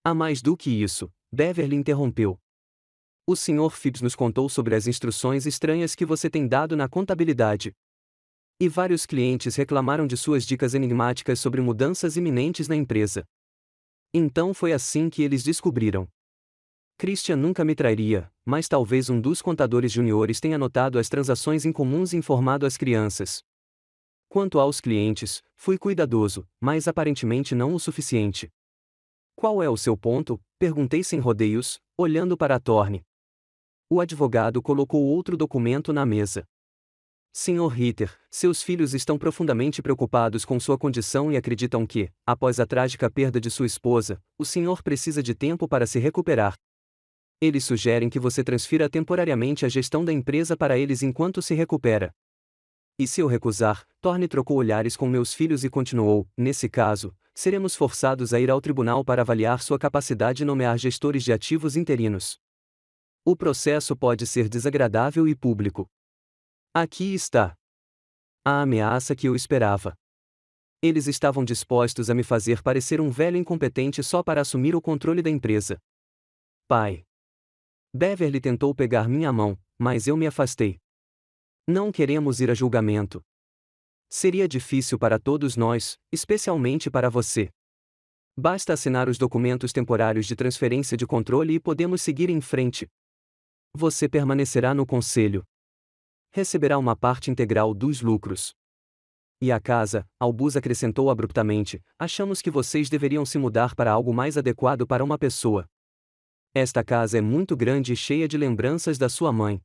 Há mais do que isso, Beverly interrompeu. O Sr. Phibbs nos contou sobre as instruções estranhas que você tem dado na contabilidade. E vários clientes reclamaram de suas dicas enigmáticas sobre mudanças iminentes na empresa. Então foi assim que eles descobriram. Christian nunca me trairia, mas talvez um dos contadores juniores tenha notado as transações incomuns e informado as crianças. Quanto aos clientes, fui cuidadoso, mas aparentemente não o suficiente. Qual é o seu ponto? Perguntei sem rodeios, olhando para a Thorne. O advogado colocou outro documento na mesa. Sr. Ritter, seus filhos estão profundamente preocupados com sua condição e acreditam que, após a trágica perda de sua esposa, o senhor precisa de tempo para se recuperar. Eles sugerem que você transfira temporariamente a gestão da empresa para eles enquanto se recupera. E se eu recusar? Thorne trocou olhares com meus filhos e continuou: nesse caso, seremos forçados a ir ao tribunal para avaliar sua capacidade de nomear gestores de ativos interinos. O processo pode ser desagradável e público. Aqui está a ameaça que eu esperava. Eles estavam dispostos a me fazer parecer um velho incompetente só para assumir o controle da empresa. Pai. Beverly tentou pegar minha mão, mas eu me afastei. Não queremos ir a julgamento. Seria difícil para todos nós, especialmente para você. Basta assinar os documentos temporários de transferência de controle e podemos seguir em frente. Você permanecerá no conselho. Receberá uma parte integral dos lucros. E a casa, Albus acrescentou abruptamente, achamos que vocês deveriam se mudar para algo mais adequado para uma pessoa. Esta casa é muito grande e cheia de lembranças da sua mãe.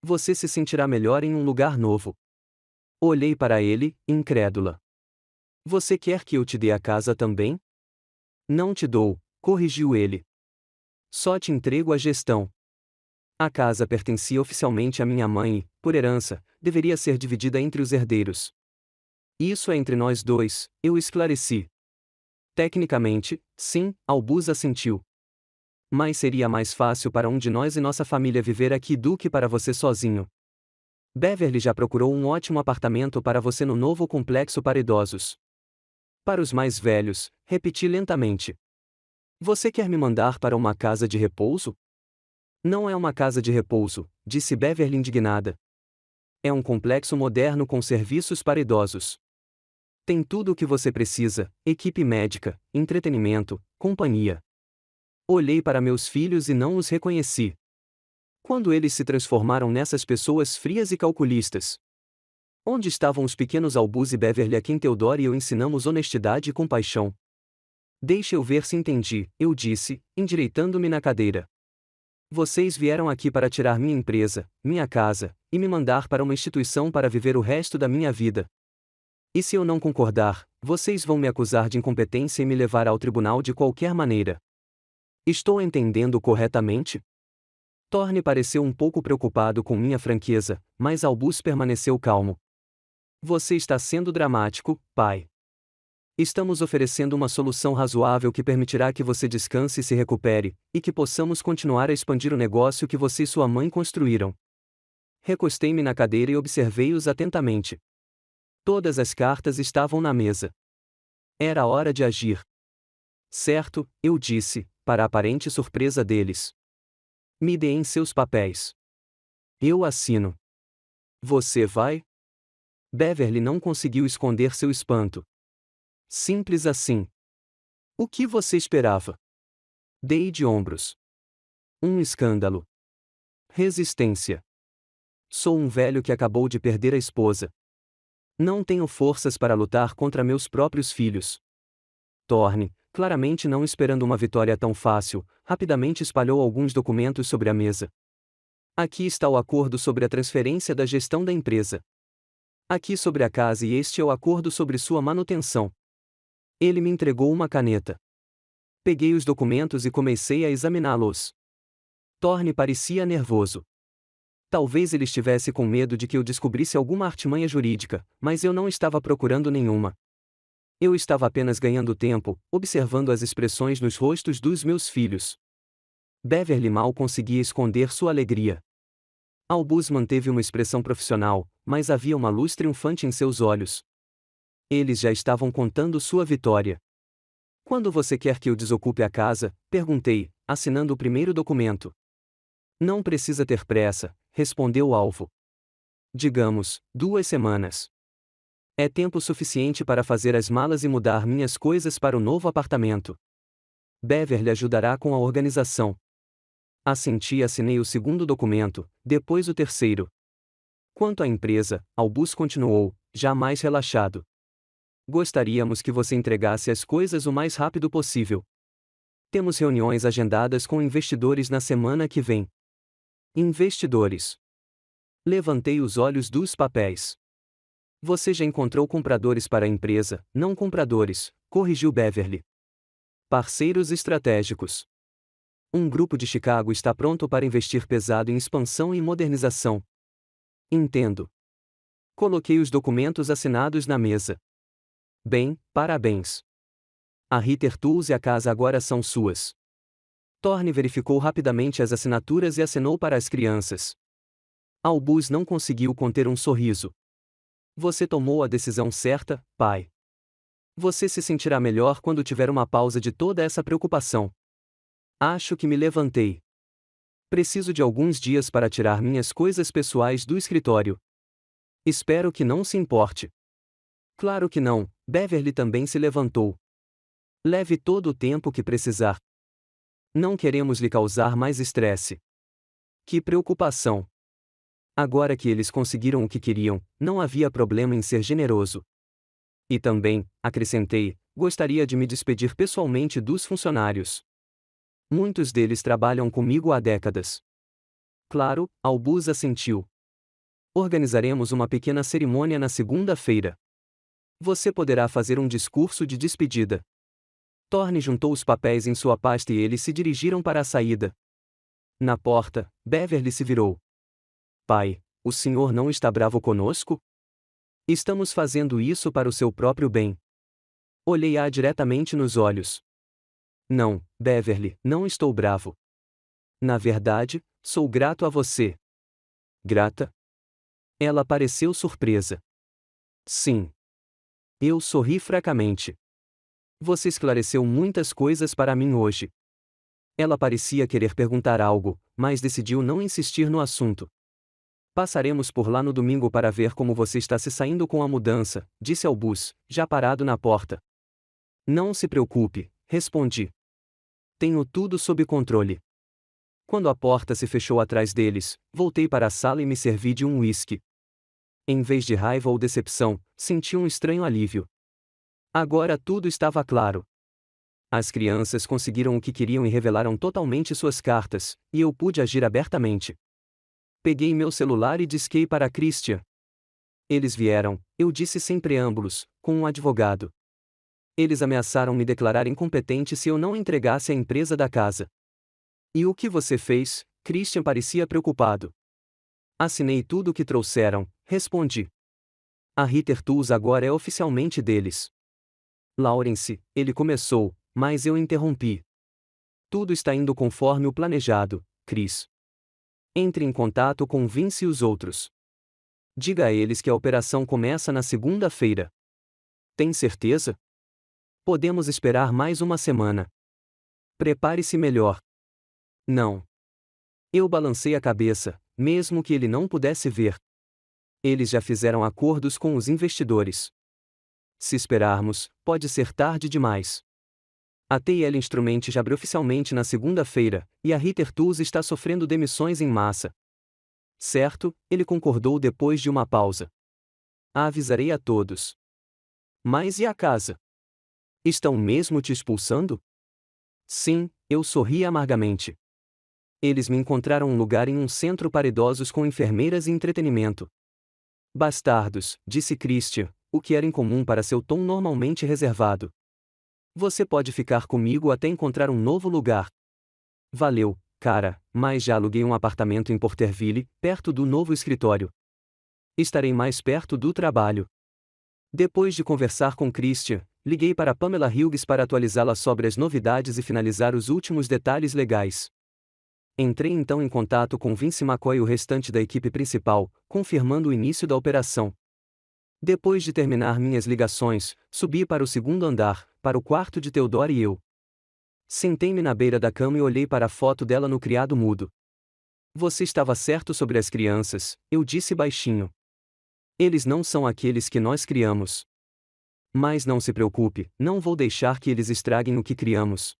Você se sentirá melhor em um lugar novo. Olhei para ele, incrédula. Você quer que eu te dê a casa também? Não te dou, corrigiu ele. Só te entrego a gestão. A casa pertencia oficialmente à minha mãe e, por herança, deveria ser dividida entre os herdeiros. Isso é entre nós dois, eu esclareci. Tecnicamente, sim, Albus assentiu. Mas seria mais fácil para um de nós e nossa família viver aqui do que para você sozinho. Beverly já procurou um ótimo apartamento para você no novo complexo para idosos. Para os mais velhos, repeti lentamente. Você quer me mandar para uma casa de repouso? Não é uma casa de repouso, disse Beverly indignada. É um complexo moderno com serviços para idosos. Tem tudo o que você precisa: equipe médica, entretenimento, companhia. Olhei para meus filhos e não os reconheci. Quando eles se transformaram nessas pessoas frias e calculistas? Onde estavam os pequenos Albus e Beverly a quem Theodore e eu ensinamos honestidade e compaixão? Deixe eu ver se entendi, eu disse, endireitando-me na cadeira. Vocês vieram aqui para tirar minha empresa, minha casa, e me mandar para uma instituição para viver o resto da minha vida. E se eu não concordar, vocês vão me acusar de incompetência e me levar ao tribunal de qualquer maneira. Estou entendendo corretamente? Thorne pareceu um pouco preocupado com minha franqueza, mas Albus permaneceu calmo. Você está sendo dramático, pai. Estamos oferecendo uma solução razoável que permitirá que você descanse e se recupere, e que possamos continuar a expandir o negócio que você e sua mãe construíram. Recostei-me na cadeira e observei-os atentamente. Todas as cartas estavam na mesa. Era hora de agir. Certo, eu disse, para a aparente surpresa deles. Me deem seus papéis. Eu assino. Você vai? Beverly não conseguiu esconder seu espanto. Simples assim. O que você esperava? Dei de ombros. Um escândalo. Resistência. Sou um velho que acabou de perder a esposa. Não tenho forças para lutar contra meus próprios filhos. Thorne, claramente não esperando uma vitória tão fácil, rapidamente espalhou alguns documentos sobre a mesa. Aqui está o acordo sobre a transferência da gestão da empresa. Aqui sobre a casa e este é o acordo sobre sua manutenção. Ele me entregou uma caneta. Peguei os documentos e comecei a examiná-los. Thorne parecia nervoso. Talvez ele estivesse com medo de que eu descobrisse alguma artimanha jurídica, mas eu não estava procurando nenhuma. Eu estava apenas ganhando tempo, observando as expressões nos rostos dos meus filhos. Beverly mal conseguia esconder sua alegria. Albus manteve uma expressão profissional, mas havia uma luz triunfante em seus olhos. Eles já estavam contando sua vitória. Quando você quer que eu desocupe a casa? Perguntei, assinando o primeiro documento. Não precisa ter pressa, respondeu o alvo. Digamos, 2 semanas. É tempo suficiente para fazer as malas e mudar minhas coisas para o novo apartamento. Beverly ajudará com a organização. Assenti e assinei o segundo documento, depois o terceiro. Quanto à empresa, Albus continuou, já mais relaxado. Gostaríamos que você entregasse as coisas o mais rápido possível. Temos reuniões agendadas com investidores na semana que vem. Investidores. Levantei os olhos dos papéis. Você já encontrou compradores para a empresa, não compradores, corrigiu Beverly. Parceiros estratégicos. Um grupo de Chicago está pronto para investir pesado em expansão e modernização. Entendo. Coloquei os documentos assinados na mesa. Bem, parabéns. A Ritter Tools e a casa agora são suas. Thorne verificou rapidamente as assinaturas e acenou para as crianças. Albus não conseguiu conter um sorriso. Você tomou a decisão certa, pai. Você se sentirá melhor quando tiver uma pausa de toda essa preocupação. Acho que me levantei. Preciso de alguns dias para tirar minhas coisas pessoais do escritório. Espero que não se importe. Claro que não, Beverly também se levantou. Leve todo o tempo que precisar. Não queremos lhe causar mais estresse. Que preocupação. Agora que eles conseguiram o que queriam, não havia problema em ser generoso. E também, acrescentei, gostaria de me despedir pessoalmente dos funcionários. Muitos deles trabalham comigo há décadas. Claro, Albus assentiu. Organizaremos uma pequena cerimônia na segunda-feira. Você poderá fazer um discurso de despedida. Thorne juntou os papéis em sua pasta e eles se dirigiram para a saída. Na porta, Beverly se virou. Pai, o senhor não está bravo conosco? Estamos fazendo isso para o seu próprio bem. Olhei-a diretamente nos olhos. Não, Beverly, não estou bravo. Na verdade, sou grato a você. Grata? Ela pareceu surpresa. Sim. Eu sorri fracamente. Você esclareceu muitas coisas para mim hoje. Ela parecia querer perguntar algo, mas decidiu não insistir no assunto. Passaremos por lá no domingo para ver como você está se saindo com a mudança, disse Albus, já parado na porta. Não se preocupe, respondi. Tenho tudo sob controle. Quando a porta se fechou atrás deles, voltei para a sala e me servi de um uísque. Em vez de raiva ou decepção, senti um estranho alívio. Agora tudo estava claro. As crianças conseguiram o que queriam e revelaram totalmente suas cartas, e eu pude agir abertamente. Peguei meu celular e disquei para Christian. Eles vieram, eu disse sem preâmbulos, com um advogado. Eles ameaçaram me declarar incompetente se eu não entregasse a empresa da casa. E o que você fez? Christian parecia preocupado. Assinei tudo o que trouxeram, respondi. A Ritter Tools agora é oficialmente deles. Lawrence, ele começou, mas eu interrompi. Tudo está indo conforme o planejado, Chris. Entre em contato com Vince e os outros. Diga a eles que a operação começa na segunda-feira. Tem certeza? Podemos esperar mais uma semana. Prepare-se melhor. Não. Eu balancei a cabeça, mesmo que ele não pudesse ver. Eles já fizeram acordos com os investidores. Se esperarmos, pode ser tarde demais. A TIL Instrument já abre oficialmente na segunda-feira, e a Ritter Tools está sofrendo demissões em massa. Certo, ele concordou depois de uma pausa. A avisarei a todos. Mas e a casa? Estão mesmo te expulsando? Sim, eu sorri amargamente. Eles me encontraram um lugar em um centro para idosos com enfermeiras e entretenimento. Bastardos, disse Christian, o que era incomum para seu tom normalmente reservado. Você pode ficar comigo até encontrar um novo lugar. Valeu, cara, mas já aluguei um apartamento em Porterville, perto do novo escritório. Estarei mais perto do trabalho. Depois de conversar com Christian, liguei para Pamela Hughes para atualizá-la sobre as novidades e finalizar os últimos detalhes legais. Entrei então em contato com Vince McCoy e o restante da equipe principal, confirmando o início da operação. Depois de terminar minhas ligações, subi para o segundo andar, para o quarto de Theodore e eu. Sentei-me na beira da cama e olhei para a foto dela no criado mudo. Você estava certo sobre as crianças, eu disse baixinho. Eles não são aqueles que nós criamos. Mas não se preocupe, não vou deixar que eles estraguem o que criamos.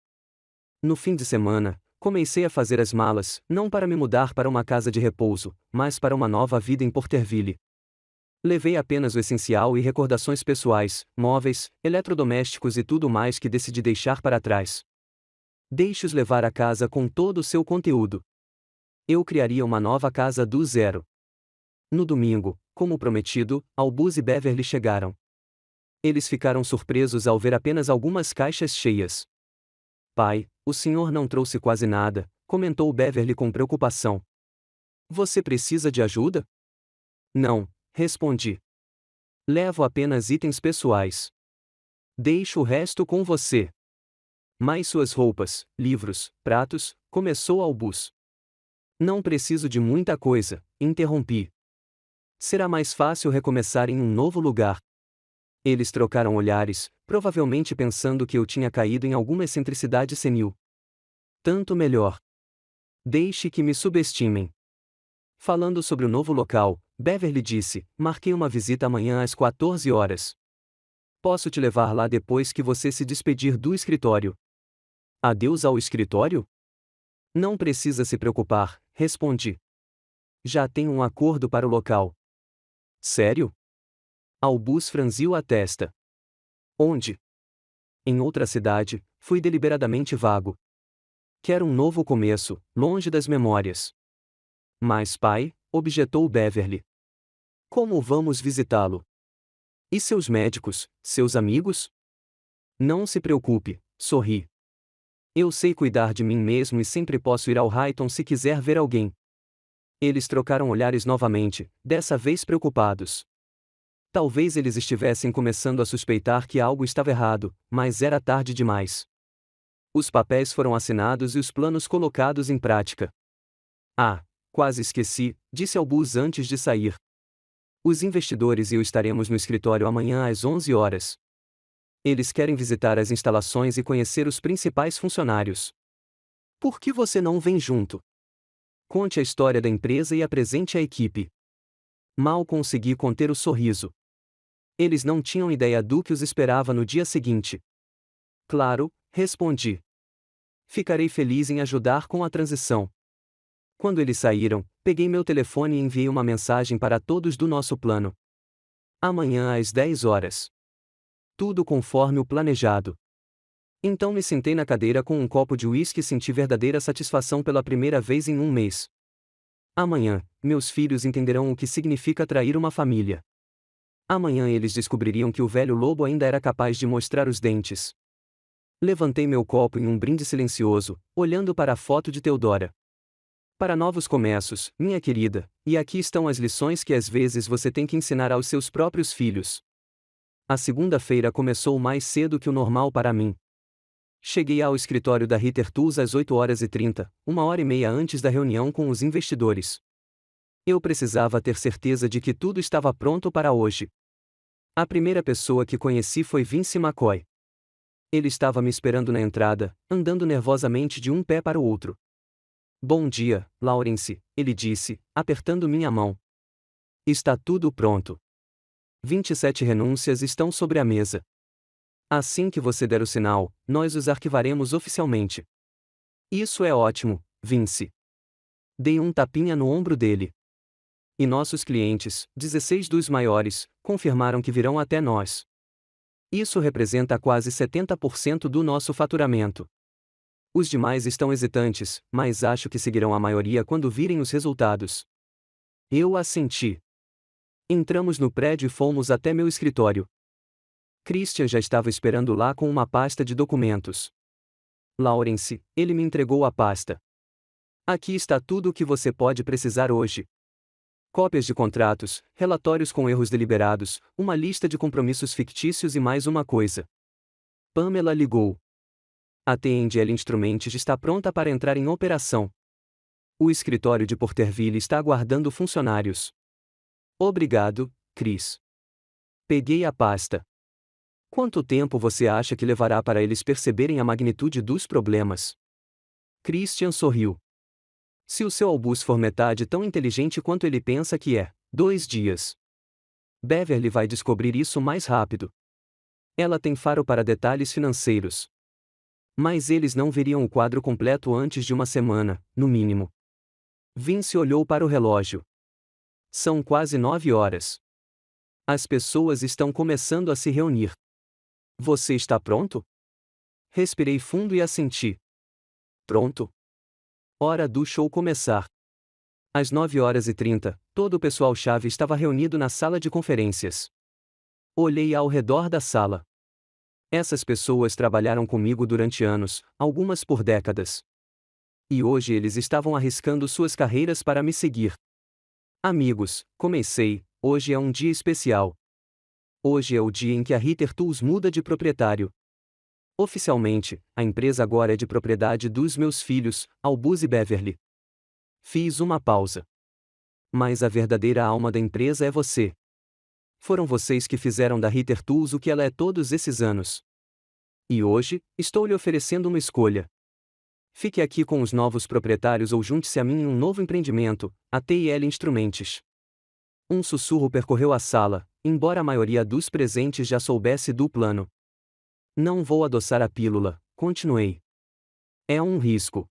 No fim de semana, comecei a fazer as malas, não para me mudar para uma casa de repouso, mas para uma nova vida em Porterville. Levei apenas o essencial e recordações pessoais, móveis, eletrodomésticos e tudo mais que decidi deixar para trás. Deixe-os levar a casa com todo o seu conteúdo. Eu criaria uma nova casa do zero. No domingo, como prometido, Albus e Beverly chegaram. Eles ficaram surpresos ao ver apenas algumas caixas cheias. Pai, o senhor não trouxe quase nada, comentou Beverly com preocupação. Você precisa de ajuda? Não, respondi. Levo apenas itens pessoais. Deixo o resto com você. Mais suas roupas, livros, pratos, começou Albus. Não preciso de muita coisa, interrompi. Será mais fácil recomeçar em um novo lugar. Eles trocaram olhares, provavelmente pensando que eu tinha caído em alguma excentricidade senil. Tanto melhor. Deixe que me subestimem. Falando sobre o novo local, Beverly disse, marquei uma visita amanhã às 14 horas. Posso te levar lá depois que você se despedir do escritório. Adeus ao escritório? Não precisa se preocupar, respondi. Já tenho um acordo para o local. Sério? Albus franziu a testa. Onde? Em outra cidade, fui deliberadamente vago. Quero um novo começo, longe das memórias. Mas pai, objetou Beverly. Como vamos visitá-lo? E seus médicos, seus amigos? Não se preocupe, sorri. Eu sei cuidar de mim mesmo e sempre posso ir ao Highton se quiser ver alguém. Eles trocaram olhares novamente, dessa vez preocupados. Talvez eles estivessem começando a suspeitar que algo estava errado, mas era tarde demais. Os papéis foram assinados e os planos colocados em prática. Ah, quase esqueci, disse Albus antes de sair. Os investidores e eu estaremos no escritório amanhã às 11 horas. Eles querem visitar as instalações e conhecer os principais funcionários. Por que você não vem junto? Conte a história da empresa e apresente a equipe. Mal consegui conter o sorriso. Eles não tinham ideia do que os esperava no dia seguinte. Claro, respondi. Ficarei feliz em ajudar com a transição. Quando eles saíram, peguei meu telefone e enviei uma mensagem para todos do nosso plano. Amanhã às 10 horas. Tudo conforme o planejado. Então me sentei na cadeira com um copo de uísque e senti verdadeira satisfação pela primeira vez em um mês. Amanhã, meus filhos entenderão o que significa trair uma família. Amanhã eles descobririam que o velho lobo ainda era capaz de mostrar os dentes. Levantei meu copo em um brinde silencioso, olhando para a foto de Teodora. Para novos começos, minha querida, e aqui estão as lições que às vezes você tem que ensinar aos seus próprios filhos. A segunda-feira começou mais cedo que o normal para mim. Cheguei ao escritório da Ritter Tools às 8h30, 1h30 antes da reunião com os investidores. Eu precisava ter certeza de que tudo estava pronto para hoje. A primeira pessoa que conheci foi Vince McCoy. Ele estava me esperando na entrada, andando nervosamente de um pé para o outro. Bom dia, Laurence, ele disse, apertando minha mão. Está tudo pronto. 27 renúncias estão sobre a mesa. Assim que você der o sinal, nós os arquivaremos oficialmente. Isso é ótimo, Vince. Dei um tapinha no ombro dele. E nossos clientes, 16 dos maiores, confirmaram que virão até nós. Isso representa quase 70% do nosso faturamento. Os demais estão hesitantes, mas acho que seguirão a maioria quando virem os resultados. Eu assenti. Entramos no prédio e fomos até meu escritório. Christian já estava esperando lá com uma pasta de documentos. Laurence, ele me entregou a pasta. Aqui está tudo o que você pode precisar hoje. Cópias de contratos, relatórios com erros deliberados, uma lista de compromissos fictícios e mais uma coisa. Pamela ligou. A T&L Instruments está pronta para entrar em operação. O escritório de Porterville está aguardando funcionários. Obrigado, Chris. Peguei a pasta. Quanto tempo você acha que levará para eles perceberem a magnitude dos problemas? Christian sorriu. Se o seu Albus for metade tão inteligente quanto ele pensa que é, 2 dias. Beverly vai descobrir isso mais rápido. Ela tem faro para detalhes financeiros. Mas eles não veriam o quadro completo antes de uma semana, no mínimo. Vince olhou para o relógio. São quase 9 horas. As pessoas estão começando a se reunir. Você está pronto? Respirei fundo e assenti. Pronto? Hora do show começar. Às 9h30, todo o pessoal-chave estava reunido na sala de conferências. Olhei ao redor da sala. Essas pessoas trabalharam comigo durante anos, algumas por décadas. E hoje eles estavam arriscando suas carreiras para me seguir. Amigos, comecei, hoje é um dia especial. Hoje é o dia em que a Ritter Tools muda de proprietário. Oficialmente, a empresa agora é de propriedade dos meus filhos, Albus e Beverly. Fiz uma pausa. Mas a verdadeira alma da empresa é você. Foram vocês que fizeram da Ritter Tools o que ela é todos esses anos. E hoje, estou lhe oferecendo uma escolha. Fique aqui com os novos proprietários ou junte-se a mim em um novo empreendimento, a T&L Instruments. Um sussurro percorreu a sala, embora a maioria dos presentes já soubesse do plano. Não vou adoçar a pílula, continuei. É um risco.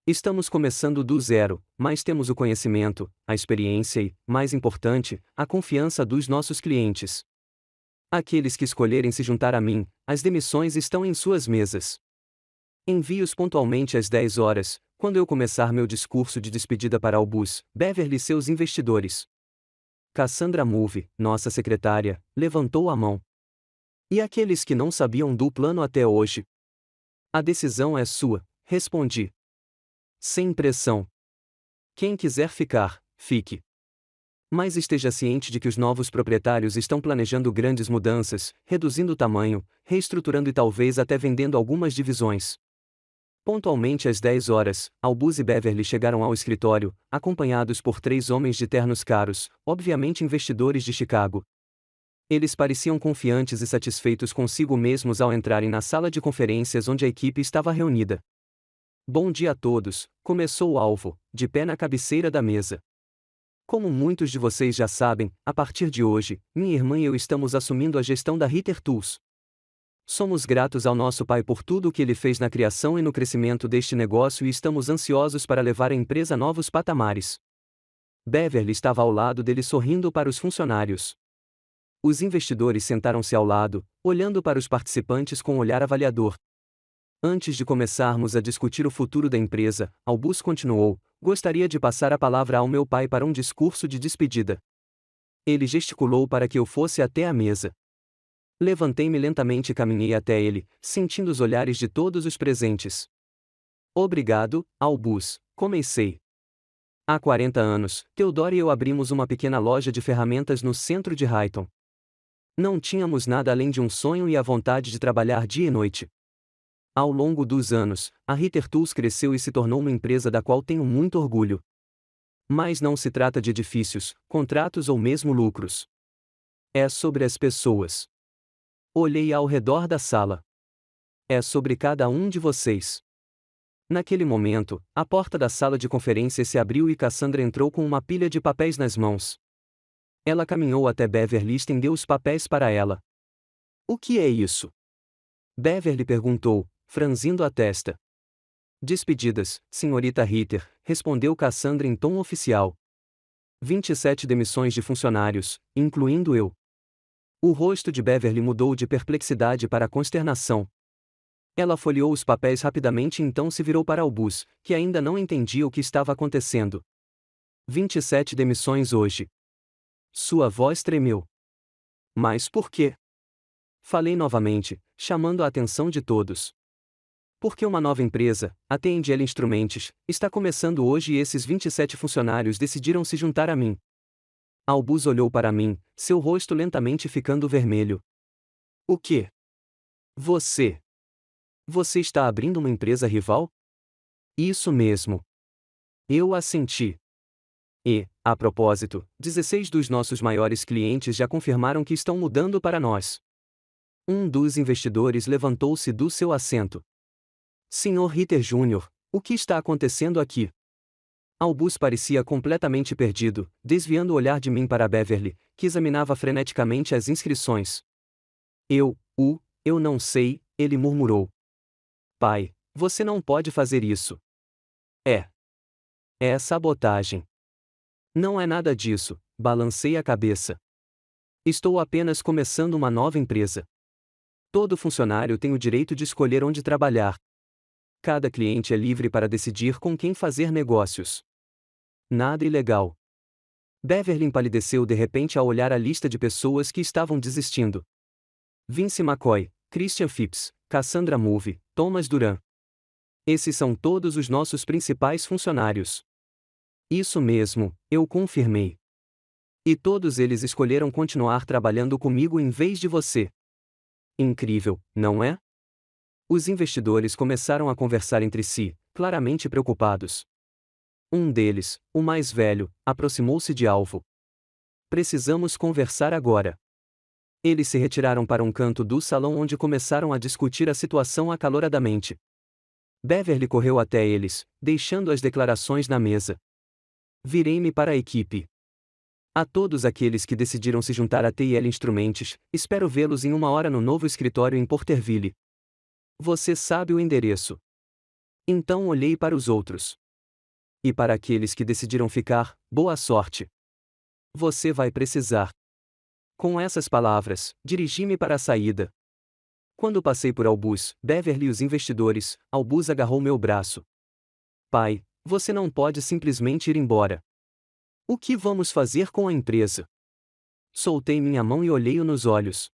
Estamos começando do zero, mas temos o conhecimento, a experiência e, mais importante, a confiança dos nossos clientes. Aqueles que escolherem se juntar a mim, as demissões estão em suas mesas. Envie-os pontualmente às 10 horas, quando eu começar meu discurso de despedida para Albus, Beverly e seus investidores. Cassandra Move, nossa secretária, levantou a mão. E aqueles que não sabiam do plano até hoje? A decisão é sua, respondi. Sem pressão. Quem quiser ficar, fique. Mas esteja ciente de que os novos proprietários estão planejando grandes mudanças, reduzindo o tamanho, reestruturando e talvez até vendendo algumas divisões. Pontualmente às 10 horas, Albus e Beverly chegaram ao escritório, acompanhados por 3 homens de ternos caros, obviamente investidores de Chicago. Eles pareciam confiantes e satisfeitos consigo mesmos ao entrarem na sala de conferências onde a equipe estava reunida. Bom dia a todos, começou o alvo, de pé na cabeceira da mesa. Como muitos de vocês já sabem, a partir de hoje, minha irmã e eu estamos assumindo a gestão da Ritter Tools. Somos gratos ao nosso pai por tudo o que ele fez na criação e no crescimento deste negócio e estamos ansiosos para levar a empresa a novos patamares. Beverly estava ao lado dele sorrindo para os funcionários. Os investidores sentaram-se ao lado, olhando para os participantes com um olhar avaliador. Antes de começarmos a discutir o futuro da empresa, Albus continuou, gostaria de passar a palavra ao meu pai para um discurso de despedida. Ele gesticulou para que eu fosse até a mesa. Levantei-me lentamente e caminhei até ele, sentindo os olhares de todos os presentes. Obrigado, Albus, comecei. Há 40 anos, Theodore e eu abrimos uma pequena loja de ferramentas no centro de Highton. Não tínhamos nada além de um sonho e a vontade de trabalhar dia e noite. Ao longo dos anos, a Ritter Tools cresceu e se tornou uma empresa da qual tenho muito orgulho. Mas não se trata de edifícios, contratos ou mesmo lucros. É sobre as pessoas. Olhei ao redor da sala. É sobre cada um de vocês. Naquele momento, a porta da sala de conferências se abriu e Cassandra entrou com uma pilha de papéis nas mãos. Ela caminhou até Beverly e estendeu os papéis para ela. O que é isso? Beverly perguntou, franzindo a testa. Despedidas, senhorita Ritter, respondeu Cassandra em tom oficial. 27 demissões de funcionários, incluindo eu. O rosto de Beverly mudou de perplexidade para consternação. Ela folheou os papéis rapidamente e então se virou para Albus, que ainda não entendia o que estava acontecendo. 27 demissões hoje. Sua voz tremeu. Mas por quê? Falei novamente, chamando a atenção de todos. Porque uma nova empresa, a T&L Instruments, está começando hoje e esses 27 funcionários decidiram se juntar a mim. Albus olhou para mim, seu rosto lentamente ficando vermelho. O quê? Você? Você está abrindo uma empresa rival? Isso mesmo. Eu assenti. E, a propósito, 16 dos nossos maiores clientes já confirmaram que estão mudando para nós. Um dos investidores levantou-se do seu assento. Sr. Ritter Jr., o que está acontecendo aqui? Albus parecia completamente perdido, desviando o olhar de mim para Beverly, que examinava freneticamente as inscrições. Eu não sei, ele murmurou. Pai, você não pode fazer isso. É sabotagem. Não é nada disso, balancei a cabeça. Estou apenas começando uma nova empresa. Todo funcionário tem o direito de escolher onde trabalhar. Cada cliente é livre para decidir com quem fazer negócios. Nada ilegal. Beverly empalideceu de repente ao olhar a lista de pessoas que estavam desistindo. Vince McCoy, Christian Phipps, Cassandra Mulvey, Thomas Duran. Esses são todos os nossos principais funcionários. Isso mesmo, eu confirmei. E todos eles escolheram continuar trabalhando comigo em vez de você. Incrível, não é? Os investidores começaram a conversar entre si, claramente preocupados. Um deles, o mais velho, aproximou-se de Alvo. Precisamos conversar agora. Eles se retiraram para um canto do salão onde começaram a discutir a situação acaloradamente. Beverly correu até eles, deixando as declarações na mesa. Virei-me para a equipe. A todos aqueles que decidiram se juntar a T&L Instruments, espero vê-los em 1 hora no novo escritório em Porterville. Você sabe o endereço. Então olhei para os outros. E para aqueles que decidiram ficar, boa sorte. Você vai precisar. Com essas palavras, dirigi-me para a saída. Quando passei por Albus, Beverly e os investidores, Albus agarrou meu braço. Pai, você não pode simplesmente ir embora. O que vamos fazer com a empresa? Soltei minha mão e olhei-o nos olhos.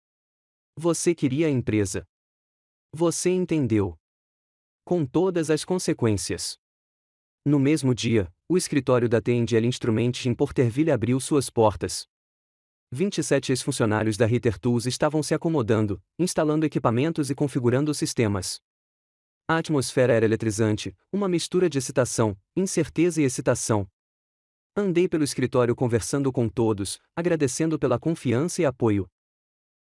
Você queria a empresa. Você entendeu. Com todas as consequências. No mesmo dia, o escritório da T&L Instruments em Porterville abriu suas portas. 27 ex-funcionários da Ritter Tools estavam se acomodando, instalando equipamentos e configurando sistemas. A atmosfera era eletrizante, uma mistura de excitação, incerteza e excitação. Andei pelo escritório conversando com todos, agradecendo pela confiança e apoio.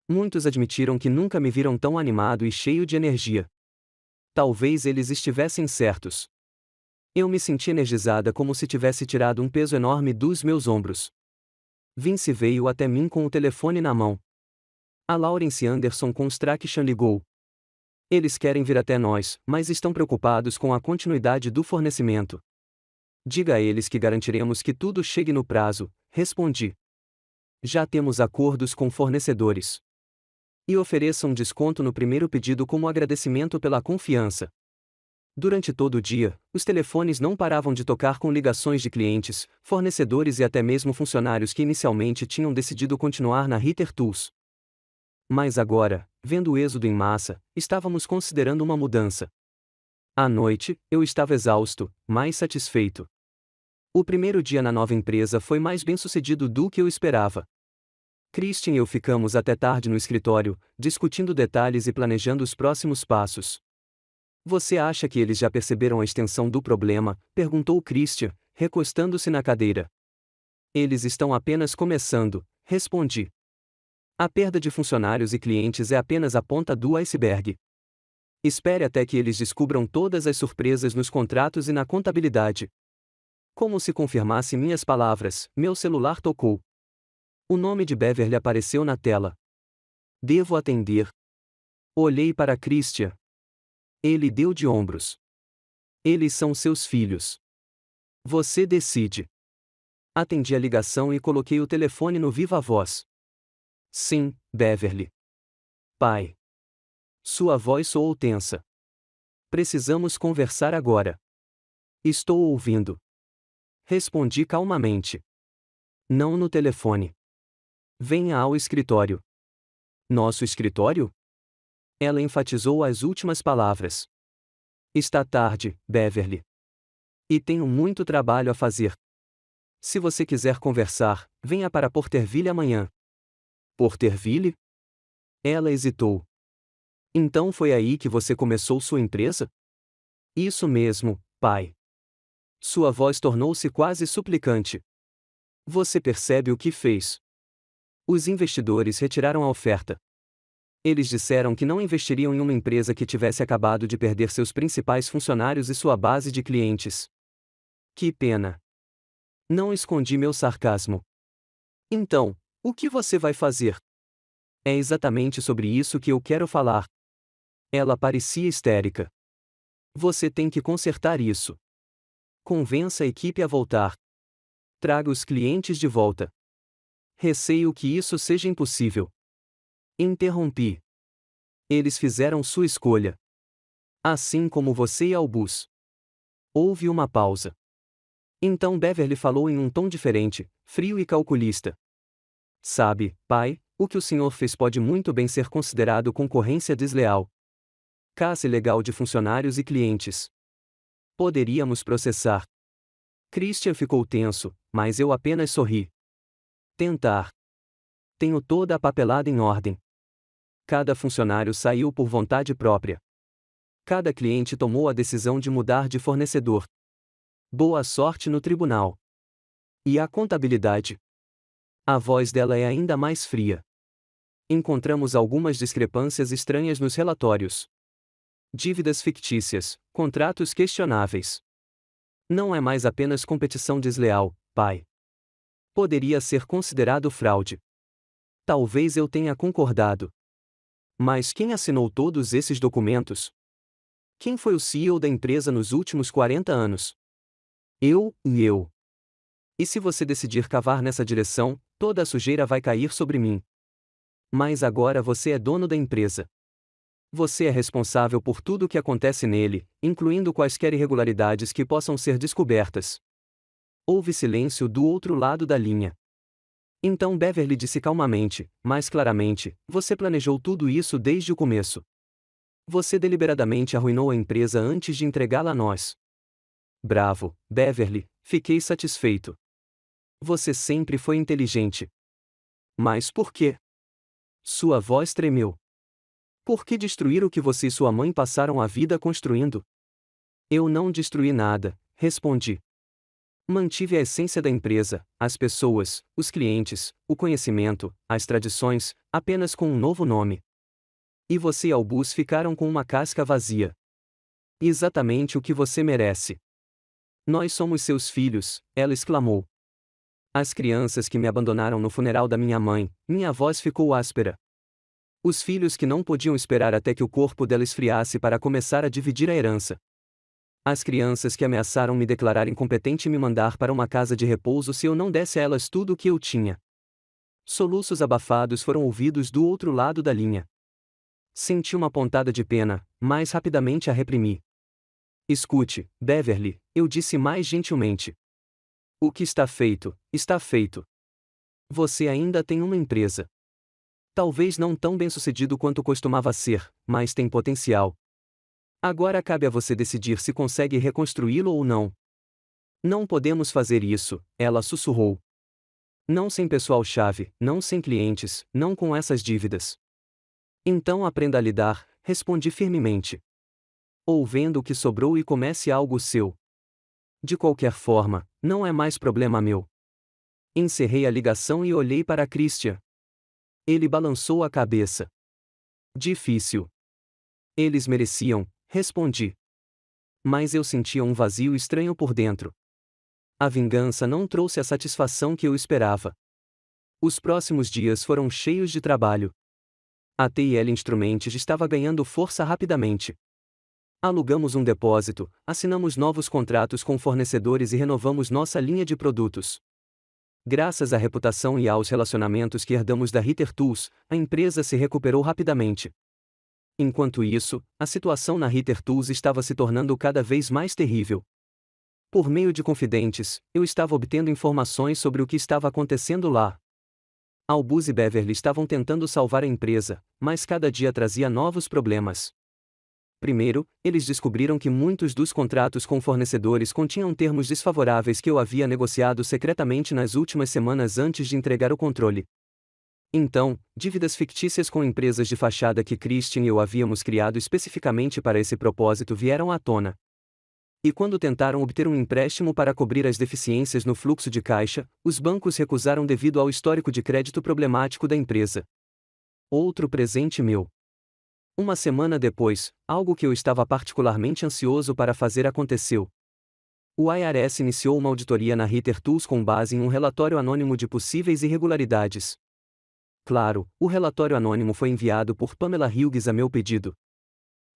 Muitos admitiram que nunca me viram tão animado e cheio de energia. Talvez eles estivessem certos. Eu me senti energizada como se tivesse tirado um peso enorme dos meus ombros. Vince veio até mim com o telefone na mão. A Lawrence Anderson Construction ligou. Eles querem vir até nós, mas estão preocupados com a continuidade do fornecimento. Diga a eles que garantiremos que tudo chegue no prazo, respondi. Já temos acordos com fornecedores. E ofereçam um desconto no primeiro pedido como agradecimento pela confiança. Durante todo o dia, os telefones não paravam de tocar com ligações de clientes, fornecedores e até mesmo funcionários que inicialmente tinham decidido continuar na Ritter Tools. Mas agora, vendo o êxodo em massa, estávamos considerando uma mudança. À noite, eu estava exausto, mais satisfeito. O primeiro dia na nova empresa foi mais bem-sucedido do que eu esperava. Christian e eu ficamos até tarde no escritório, discutindo detalhes e planejando os próximos passos. Você acha que eles já perceberam a extensão do problema? Perguntou Christian, recostando-se na cadeira. Eles estão apenas começando, respondi. A perda de funcionários e clientes é apenas a ponta do iceberg. Espere até que eles descubram todas as surpresas nos contratos e na contabilidade. Como se confirmasse minhas palavras, meu celular tocou. O nome de Beverly apareceu na tela. Devo atender. Olhei para Christian. Ele deu de ombros. Eles são seus filhos. Você decide. Atendi a ligação e coloquei o telefone no viva-voz. Sim, Beverly. Pai. Sua voz soou tensa. Precisamos conversar agora. Estou ouvindo. Respondi calmamente. Não no telefone. Venha ao escritório. Nosso escritório? Ela enfatizou as últimas palavras. Está tarde, Beverly. E tenho muito trabalho a fazer. Se você quiser conversar, venha para Porterville amanhã. Porterville? Ela hesitou. Então foi aí que você começou sua empresa? Isso mesmo, pai. Sua voz tornou-se quase suplicante. Você percebe o que fez? Os investidores retiraram a oferta. Eles disseram que não investiriam em uma empresa que tivesse acabado de perder seus principais funcionários e sua base de clientes. Que pena. Não escondi meu sarcasmo. Então, o que você vai fazer? É exatamente sobre isso que eu quero falar. Ela parecia histérica. Você tem que consertar isso. Convença a equipe a voltar. Traga os clientes de volta. Receio que isso seja impossível. Interrompi. Eles fizeram sua escolha. Assim como você e Albus. Houve uma pausa. Então Beverly falou em um tom diferente, frio e calculista. Sabe, pai, o que o senhor fez pode muito bem ser considerado concorrência desleal. Caça ilegal de funcionários e clientes. Poderíamos processar. Christian ficou tenso, mas eu apenas sorri. Tentar. Tenho toda a papelada em ordem. Cada funcionário saiu por vontade própria. Cada cliente tomou a decisão de mudar de fornecedor. Boa sorte no tribunal. E a contabilidade? A voz dela é ainda mais fria. Encontramos algumas discrepâncias estranhas nos relatórios. Dívidas fictícias, contratos questionáveis. Não é mais apenas competição desleal, pai. Poderia ser considerado fraude. Talvez eu tenha concordado. Mas quem assinou todos esses documentos? Quem foi o CEO da empresa nos últimos 40 anos? Eu. E se você decidir cavar nessa direção, toda a sujeira vai cair sobre mim. Mas agora você é dono da empresa. Você é responsável por tudo o que acontece nele, incluindo quaisquer irregularidades que possam ser descobertas. Houve silêncio do outro lado da linha. Então Beverly disse calmamente, mais claramente, você planejou tudo isso desde o começo. Você deliberadamente arruinou a empresa antes de entregá-la a nós. Bravo, Beverly, fiquei satisfeito. Você sempre foi inteligente. Mas por quê? Sua voz tremeu. Por que destruir o que você e sua mãe passaram a vida construindo? Eu não destruí nada, respondi. Mantive a essência da empresa, as pessoas, os clientes, o conhecimento, as tradições, apenas com um novo nome. E você e Albus ficaram com uma casca vazia. Exatamente o que você merece. Nós somos seus filhos, ela exclamou. As crianças que me abandonaram no funeral da minha mãe, minha voz ficou áspera. Os filhos que não podiam esperar até que o corpo dela esfriasse para começar a dividir a herança. As crianças que ameaçaram me declarar incompetente e me mandar para uma casa de repouso se eu não desse a elas tudo o que eu tinha. Soluços abafados foram ouvidos do outro lado da linha. Senti uma pontada de pena, mas rapidamente a reprimi. Escute, Beverly, eu disse mais gentilmente. O que está feito, está feito. Você ainda tem uma empresa. Talvez não tão bem-sucedido quanto costumava ser, mas tem potencial. Agora cabe a você decidir se consegue reconstruí-lo ou não. Não podemos fazer isso, ela sussurrou. Não sem pessoal-chave, não sem clientes, não com essas dívidas. Então aprenda a lidar, respondi firmemente. Ou venda o que sobrou e comece algo seu. De qualquer forma, não é mais problema meu. Encerrei a ligação e olhei para Christian. Ele balançou a cabeça. Difícil. Eles mereciam, respondi. Mas eu sentia um vazio estranho por dentro. A vingança não trouxe a satisfação que eu esperava. Os próximos dias foram cheios de trabalho. A TIL Instruments estava ganhando força rapidamente. Alugamos um depósito, assinamos novos contratos com fornecedores e renovamos nossa linha de produtos. Graças à reputação e aos relacionamentos que herdamos da Ritter Tools, a empresa se recuperou rapidamente. Enquanto isso, a situação na Ritter Tools estava se tornando cada vez mais terrível. Por meio de confidentes, eu estava obtendo informações sobre o que estava acontecendo lá. Albus e Beverly estavam tentando salvar a empresa, mas cada dia trazia novos problemas. Primeiro, eles descobriram que muitos dos contratos com fornecedores continham termos desfavoráveis que eu havia negociado secretamente nas últimas semanas antes de entregar o controle. Então, dívidas fictícias com empresas de fachada que Christian e eu havíamos criado especificamente para esse propósito vieram à tona. E quando tentaram obter um empréstimo para cobrir as deficiências no fluxo de caixa, os bancos recusaram devido ao histórico de crédito problemático da empresa. Outro presente meu. Uma semana depois, algo que eu estava particularmente ansioso para fazer aconteceu. O IRS iniciou uma auditoria na Ritter Tools com base em um relatório anônimo de possíveis irregularidades. Claro, o relatório anônimo foi enviado por Pamela Hughes a meu pedido.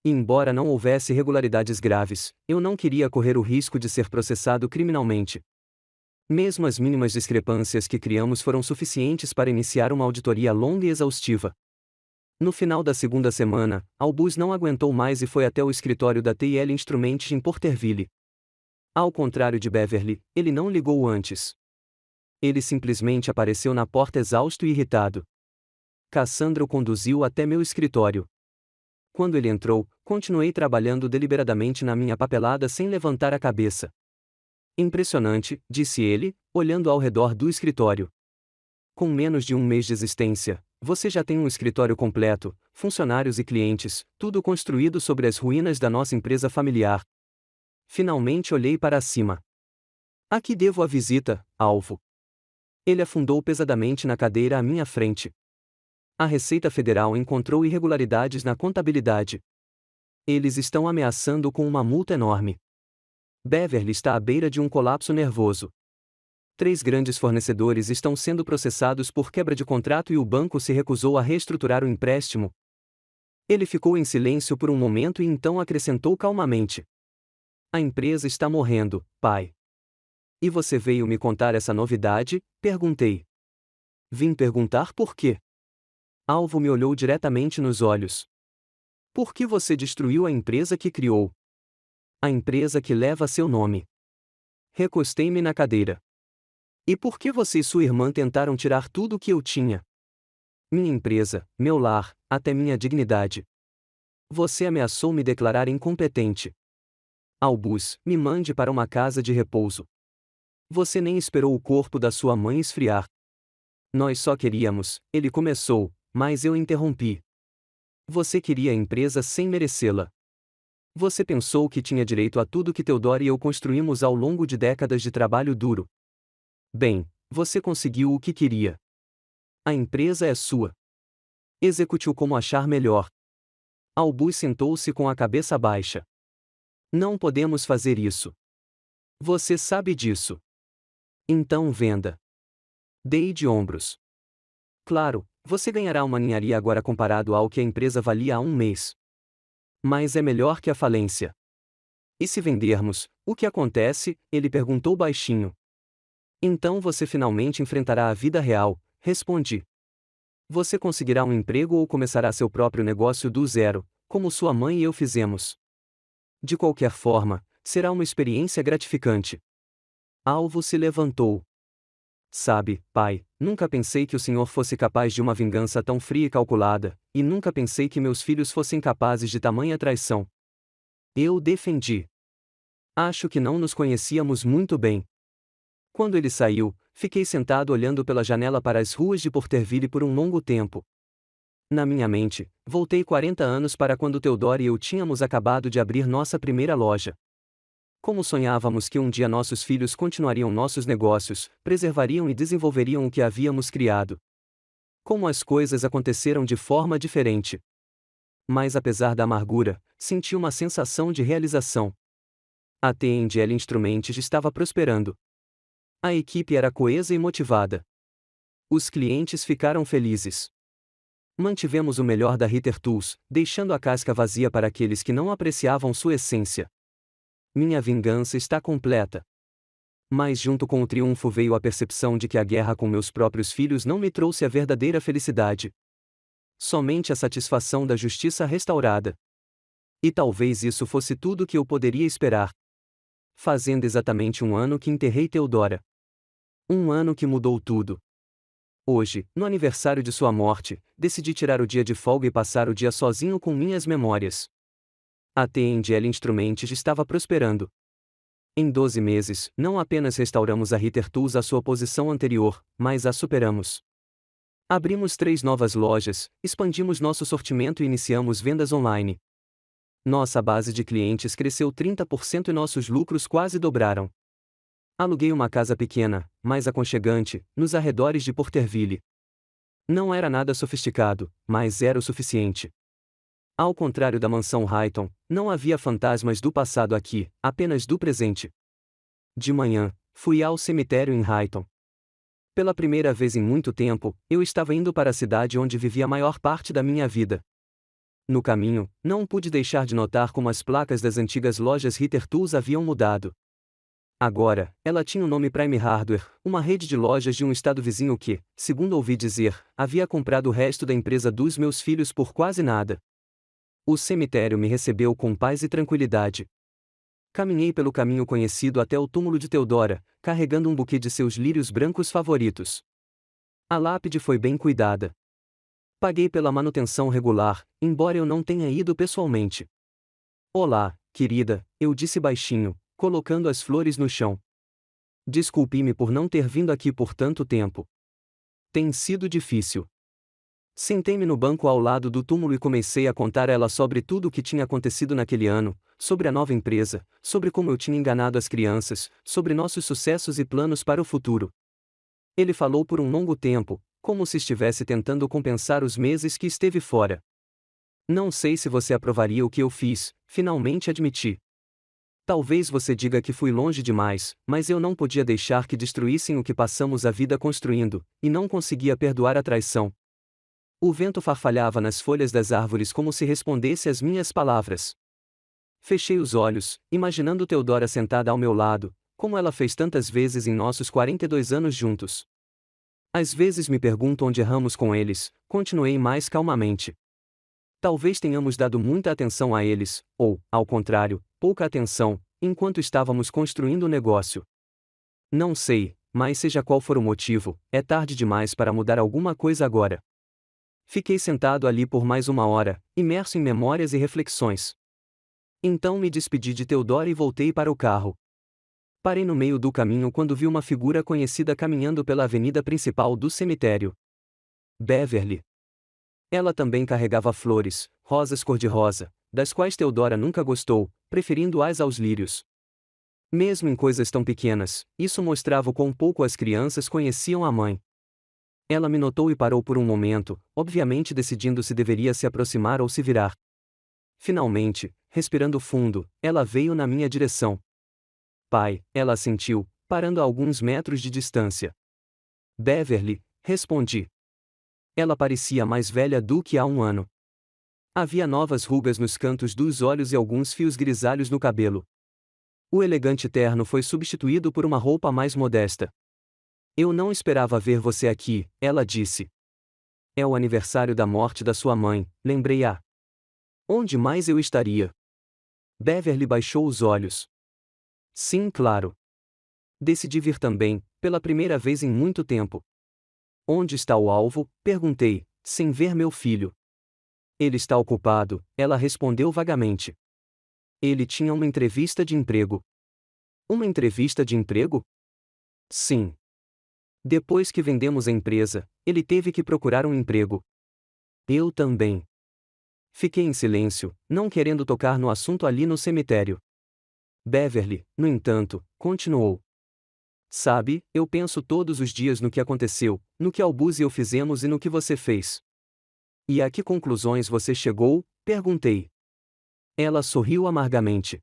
E embora não houvesse irregularidades graves, eu não queria correr o risco de ser processado criminalmente. Mesmo as mínimas discrepâncias que criamos foram suficientes para iniciar uma auditoria longa e exaustiva. No final da segunda semana, Albus não aguentou mais e foi até o escritório da TIL Instruments em Porterville. Ao contrário de Beverly, ele não ligou antes. Ele simplesmente apareceu na porta exausto e irritado. Cassandra o conduziu até meu escritório. Quando ele entrou, continuei trabalhando deliberadamente na minha papelada sem levantar a cabeça. Impressionante, disse ele, olhando ao redor do escritório. Com menos de um mês de existência, você já tem um escritório completo, funcionários e clientes, tudo construído sobre as ruínas da nossa empresa familiar. Finalmente olhei para cima. A que devo a visita, alvo? Ele afundou pesadamente na cadeira à minha frente. A Receita Federal encontrou irregularidades na contabilidade. Eles estão ameaçando com uma multa enorme. Beverly está à beira de um colapso nervoso. 3 grandes fornecedores estão sendo processados por quebra de contrato e o banco se recusou a reestruturar o empréstimo. Ele ficou em silêncio por um momento e então acrescentou calmamente. A empresa está morrendo, pai. E você veio me contar essa novidade? Perguntei. Vim perguntar por quê. Alvo me olhou diretamente nos olhos. Por que você destruiu a empresa que criou? A empresa que leva seu nome. Recostei-me na cadeira. E por que você e sua irmã tentaram tirar tudo o que eu tinha? Minha empresa, meu lar, até minha dignidade. Você ameaçou me declarar incompetente. Albus, me mande para uma casa de repouso. Você nem esperou o corpo da sua mãe esfriar. Nós só queríamos, ele começou, mas eu interrompi. Você queria a empresa sem merecê-la. Você pensou que tinha direito a tudo que Theodora e eu construímos ao longo de décadas de trabalho duro. Bem, você conseguiu o que queria. A empresa é sua. Execute-o como achar melhor. Albus sentou-se com a cabeça baixa. Não podemos fazer isso. Você sabe disso. Então venda. Dei de ombros. Claro, você ganhará uma ninharia agora comparado ao que a empresa valia há um mês. Mas é melhor que a falência. E se vendermos, o que acontece? Ele perguntou baixinho. Então você finalmente enfrentará a vida real, respondi. Você conseguirá um emprego ou começará seu próprio negócio do zero, como sua mãe e eu fizemos. De qualquer forma, será uma experiência gratificante. Alvo se levantou. Sabe, pai, nunca pensei que o senhor fosse capaz de uma vingança tão fria e calculada, e nunca pensei que meus filhos fossem capazes de tamanha traição. Eu defendi. Acho que não nos conhecíamos muito bem. Quando ele saiu, fiquei sentado olhando pela janela para as ruas de Porterville por um longo tempo. Na minha mente, voltei 40 anos para quando Theodora e eu tínhamos acabado de abrir nossa primeira loja. Como sonhávamos que um dia nossos filhos continuariam nossos negócios, preservariam e desenvolveriam o que havíamos criado. Como as coisas aconteceram de forma diferente. Mas apesar da amargura, senti uma sensação de realização. A T&L Instruments estava prosperando. A equipe era coesa e motivada. Os clientes ficaram felizes. Mantivemos o melhor da Ritter Tools, deixando a casca vazia para aqueles que não apreciavam sua essência. Minha vingança está completa. Mas junto com o triunfo veio a percepção de que a guerra com meus próprios filhos não me trouxe a verdadeira felicidade. Somente a satisfação da justiça restaurada. E talvez isso fosse tudo que eu poderia esperar. Fazendo exatamente um ano que enterrei Theodora. Um ano que mudou tudo. Hoje, no aniversário de sua morte, decidi tirar o dia de folga e passar o dia sozinho com minhas memórias. A T&L Instruments estava prosperando. Em 12 meses, não apenas restauramos a Ritter Tools à sua posição anterior, mas a superamos. Abrimos 3 novas lojas, expandimos nosso sortimento e iniciamos vendas online. Nossa base de clientes cresceu 30% e nossos lucros quase dobraram. Aluguei uma casa pequena, mas aconchegante, nos arredores de Porterville. Não era nada sofisticado, mas era o suficiente. Ao contrário da mansão Highton, não havia fantasmas do passado aqui, apenas do presente. De manhã, fui ao cemitério em Highton. Pela primeira vez em muito tempo, eu estava indo para a cidade onde vivi a maior parte da minha vida. No caminho, não pude deixar de notar como as placas das antigas lojas Ritter Tools haviam mudado. Agora, ela tinha o nome Prime Hardware, uma rede de lojas de um estado vizinho que, segundo ouvi dizer, havia comprado o resto da empresa dos meus filhos por quase nada. O cemitério me recebeu com paz e tranquilidade. Caminhei pelo caminho conhecido até o túmulo de Theodora, carregando um buquê de seus lírios brancos favoritos. A lápide foi bem cuidada. Paguei pela manutenção regular, embora eu não tenha ido pessoalmente. Olá, querida, eu disse baixinho, colocando as flores no chão. Desculpe-me por não ter vindo aqui por tanto tempo. Tem sido difícil. Sentei-me no banco ao lado do túmulo e comecei a contar a ela sobre tudo o que tinha acontecido naquele ano, sobre a nova empresa, sobre como eu tinha enganado as crianças, sobre nossos sucessos e planos para o futuro. Ele falou por um longo tempo, como se estivesse tentando compensar os meses que esteve fora. Não sei se você aprovaria o que eu fiz, finalmente admiti. Talvez você diga que fui longe demais, mas eu não podia deixar que destruíssem o que passamos a vida construindo, e não conseguia perdoar a traição. O vento farfalhava nas folhas das árvores como se respondesse às minhas palavras. Fechei os olhos, imaginando Theodora sentada ao meu lado, como ela fez tantas vezes em nossos 42 anos juntos. Às vezes me pergunto onde erramos com eles, continuei mais calmamente. Talvez tenhamos dado muita atenção a eles, ou, ao contrário, pouca atenção, enquanto estávamos construindo o negócio. Não sei, mas seja qual for o motivo, é tarde demais para mudar alguma coisa agora. Fiquei sentado ali por mais uma hora, imerso em memórias e reflexões. Então me despedi de Theodora e voltei para o carro. Parei no meio do caminho quando vi uma figura conhecida caminhando pela avenida principal do cemitério. Beverly. Ela também carregava flores, rosas cor-de-rosa, das quais Theodora nunca gostou, preferindo-as aos lírios. Mesmo em coisas tão pequenas, isso mostrava o quão pouco as crianças conheciam a mãe. Ela me notou e parou por um momento, obviamente decidindo se deveria se aproximar ou se virar. Finalmente, respirando fundo, ela veio na minha direção. Pai, ela assentiu, parando a alguns metros de distância. Beverly, respondi. Ela parecia mais velha do que há um ano. Havia novas rugas nos cantos dos olhos e alguns fios grisalhos no cabelo. O elegante terno foi substituído por uma roupa mais modesta. Eu não esperava ver você aqui, ela disse. É o aniversário da morte da sua mãe, lembrei-a. Onde mais eu estaria? Beverly baixou os olhos. Sim, claro. Decidi vir também, pela primeira vez em muito tempo. Onde está o alvo? Perguntei, sem ver meu filho. Ele está ocupado, ela respondeu vagamente. Ele tinha uma entrevista de emprego. Uma entrevista de emprego? Sim. Depois que vendemos a empresa, ele teve que procurar um emprego. Eu também. Fiquei em silêncio, não querendo tocar no assunto ali no cemitério. Beverly, no entanto, continuou. Sabe, eu penso todos os dias no que aconteceu, no que Albus e eu fizemos e no que você fez. E a que conclusões você chegou? Perguntei. Ela sorriu amargamente.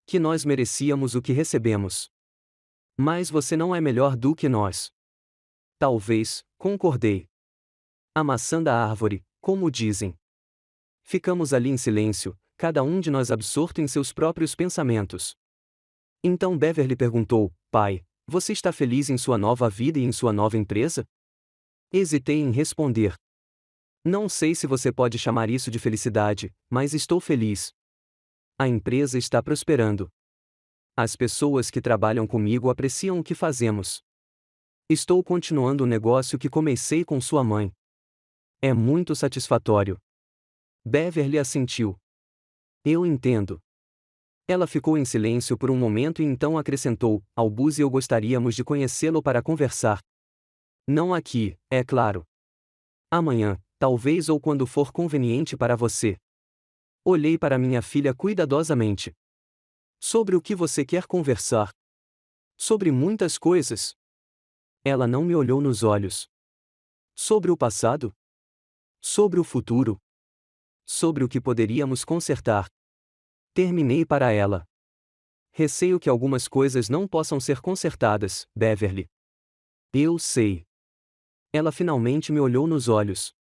Que nós merecíamos o que recebemos. Mas você não é melhor do que nós. Talvez, concordei. A maçã da árvore, como dizem. Ficamos ali em silêncio, cada um de nós absorto em seus próprios pensamentos. Então Beverly perguntou, pai, você está feliz em sua nova vida e em sua nova empresa? Hesitei em responder. Não sei se você pode chamar isso de felicidade, mas estou feliz. A empresa está prosperando. As pessoas que trabalham comigo apreciam o que fazemos. Estou continuando o negócio que comecei com sua mãe. É muito satisfatório. Beverly assentiu. Eu entendo. Ela ficou em silêncio por um momento e então acrescentou, Albus e eu gostaríamos de conhecê-lo para conversar. Não aqui, é claro. Amanhã, talvez ou quando for conveniente para você. Olhei para minha filha cuidadosamente. Sobre o que você quer conversar? Sobre muitas coisas. Ela não me olhou nos olhos. Sobre o passado? Sobre o futuro? Sobre o que poderíamos consertar? Terminei para ela. Receio que algumas coisas não possam ser consertadas, Beverly. Eu sei. Ela finalmente me olhou nos olhos.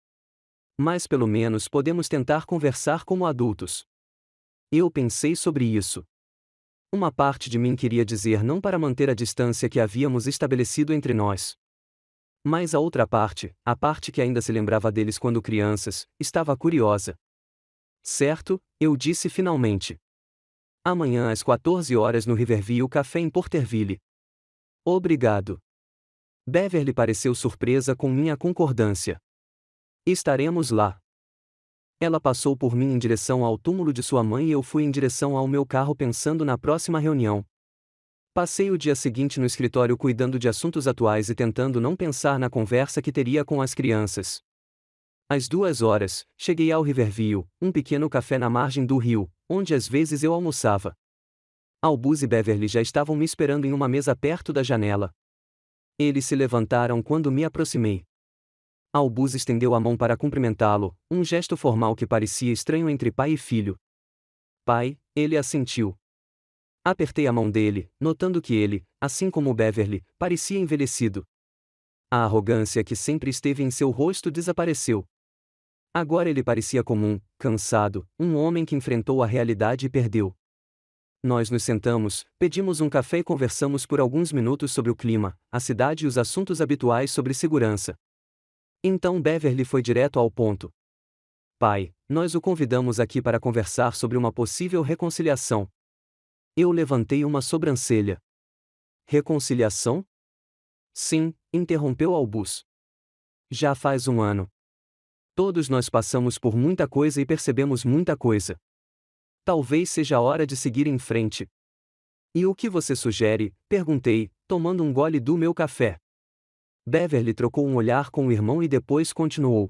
Mas pelo menos podemos tentar conversar como adultos. Eu pensei sobre isso. Uma parte de mim queria dizer não para manter a distância que havíamos estabelecido entre nós. Mas a outra parte, a parte que ainda se lembrava deles quando crianças, estava curiosa. Certo, eu disse finalmente. Amanhã às 14 horas no Riverview Café em Porterville. Obrigado. Beverly pareceu surpresa com minha concordância. Estaremos lá. Ela passou por mim em direção ao túmulo de sua mãe e eu fui em direção ao meu carro pensando na próxima reunião. Passei o dia seguinte no escritório cuidando de assuntos atuais e tentando não pensar na conversa que teria com as crianças. Às 2 horas, cheguei ao Riverview, um pequeno café na margem do rio, onde às vezes eu almoçava. Albus e Beverly já estavam me esperando em uma mesa perto da janela. Eles se levantaram quando me aproximei. Albus estendeu a mão para cumprimentá-lo, um gesto formal que parecia estranho entre pai e filho. Pai, ele assentiu. Apertei a mão dele, notando que ele, assim como Beverly, parecia envelhecido. A arrogância que sempre esteve em seu rosto desapareceu. Agora ele parecia comum, cansado, um homem que enfrentou a realidade e perdeu. Nós nos sentamos, pedimos um café e conversamos por alguns minutos sobre o clima, a cidade e os assuntos habituais sobre segurança. Então Beverly foi direto ao ponto. Pai, nós o convidamos aqui para conversar sobre uma possível reconciliação. Eu levantei uma sobrancelha. Reconciliação? Sim, interrompeu Albus. Já faz um ano. Todos nós passamos por muita coisa e percebemos muita coisa. Talvez seja a hora de seguir em frente. E o que você sugere? Perguntei, tomando um gole do meu café. Beverly trocou um olhar com o irmão e depois continuou.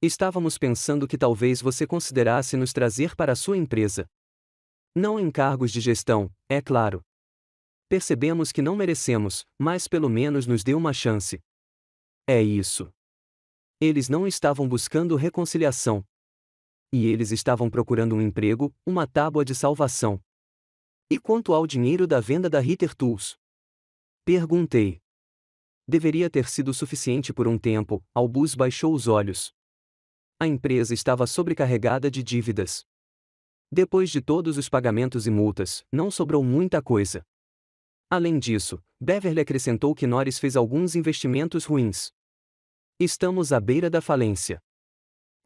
Estávamos pensando que talvez você considerasse nos trazer para a sua empresa. Não em cargos de gestão, é claro. Percebemos que não merecemos, mas pelo menos nos dê uma chance. É isso. Eles não estavam buscando reconciliação. E eles estavam procurando um emprego, uma tábua de salvação. E quanto ao dinheiro da venda da Ritter Tools? Perguntei. Deveria ter sido suficiente por um tempo. Albus baixou os olhos. A empresa estava sobrecarregada de dívidas. Depois de todos os pagamentos e multas, não sobrou muita coisa. Além disso, Beverly acrescentou que Norris fez alguns investimentos ruins. Estamos à beira da falência.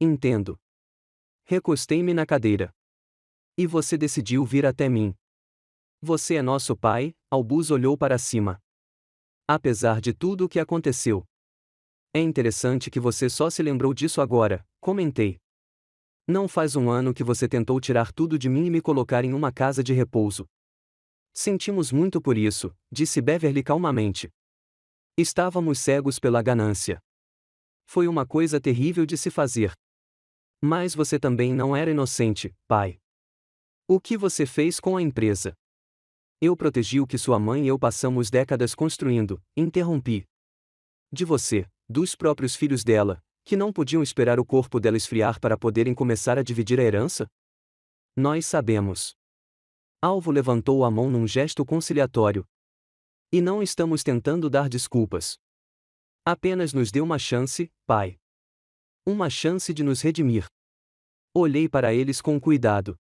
Entendo. Recostei-me na cadeira. E você decidiu vir até mim. Você é nosso pai, Albus olhou para cima. Apesar de tudo o que aconteceu. É interessante que você só se lembrou disso agora, comentei. Não faz um ano que você tentou tirar tudo de mim e me colocar em uma casa de repouso. Sentimos muito por isso, disse Beverly calmamente. Estávamos cegos pela ganância. Foi uma coisa terrível de se fazer. Mas você também não era inocente, pai. O que você fez com a empresa? Eu protegi o que sua mãe e eu passamos décadas construindo, interrompi. De você, dos próprios filhos dela, que não podiam esperar o corpo dela esfriar para poderem começar a dividir a herança? Nós sabemos. Alvo levantou a mão num gesto conciliatório. E não estamos tentando dar desculpas. Apenas nos dê uma chance, pai. Uma chance de nos redimir. Olhei para eles com cuidado.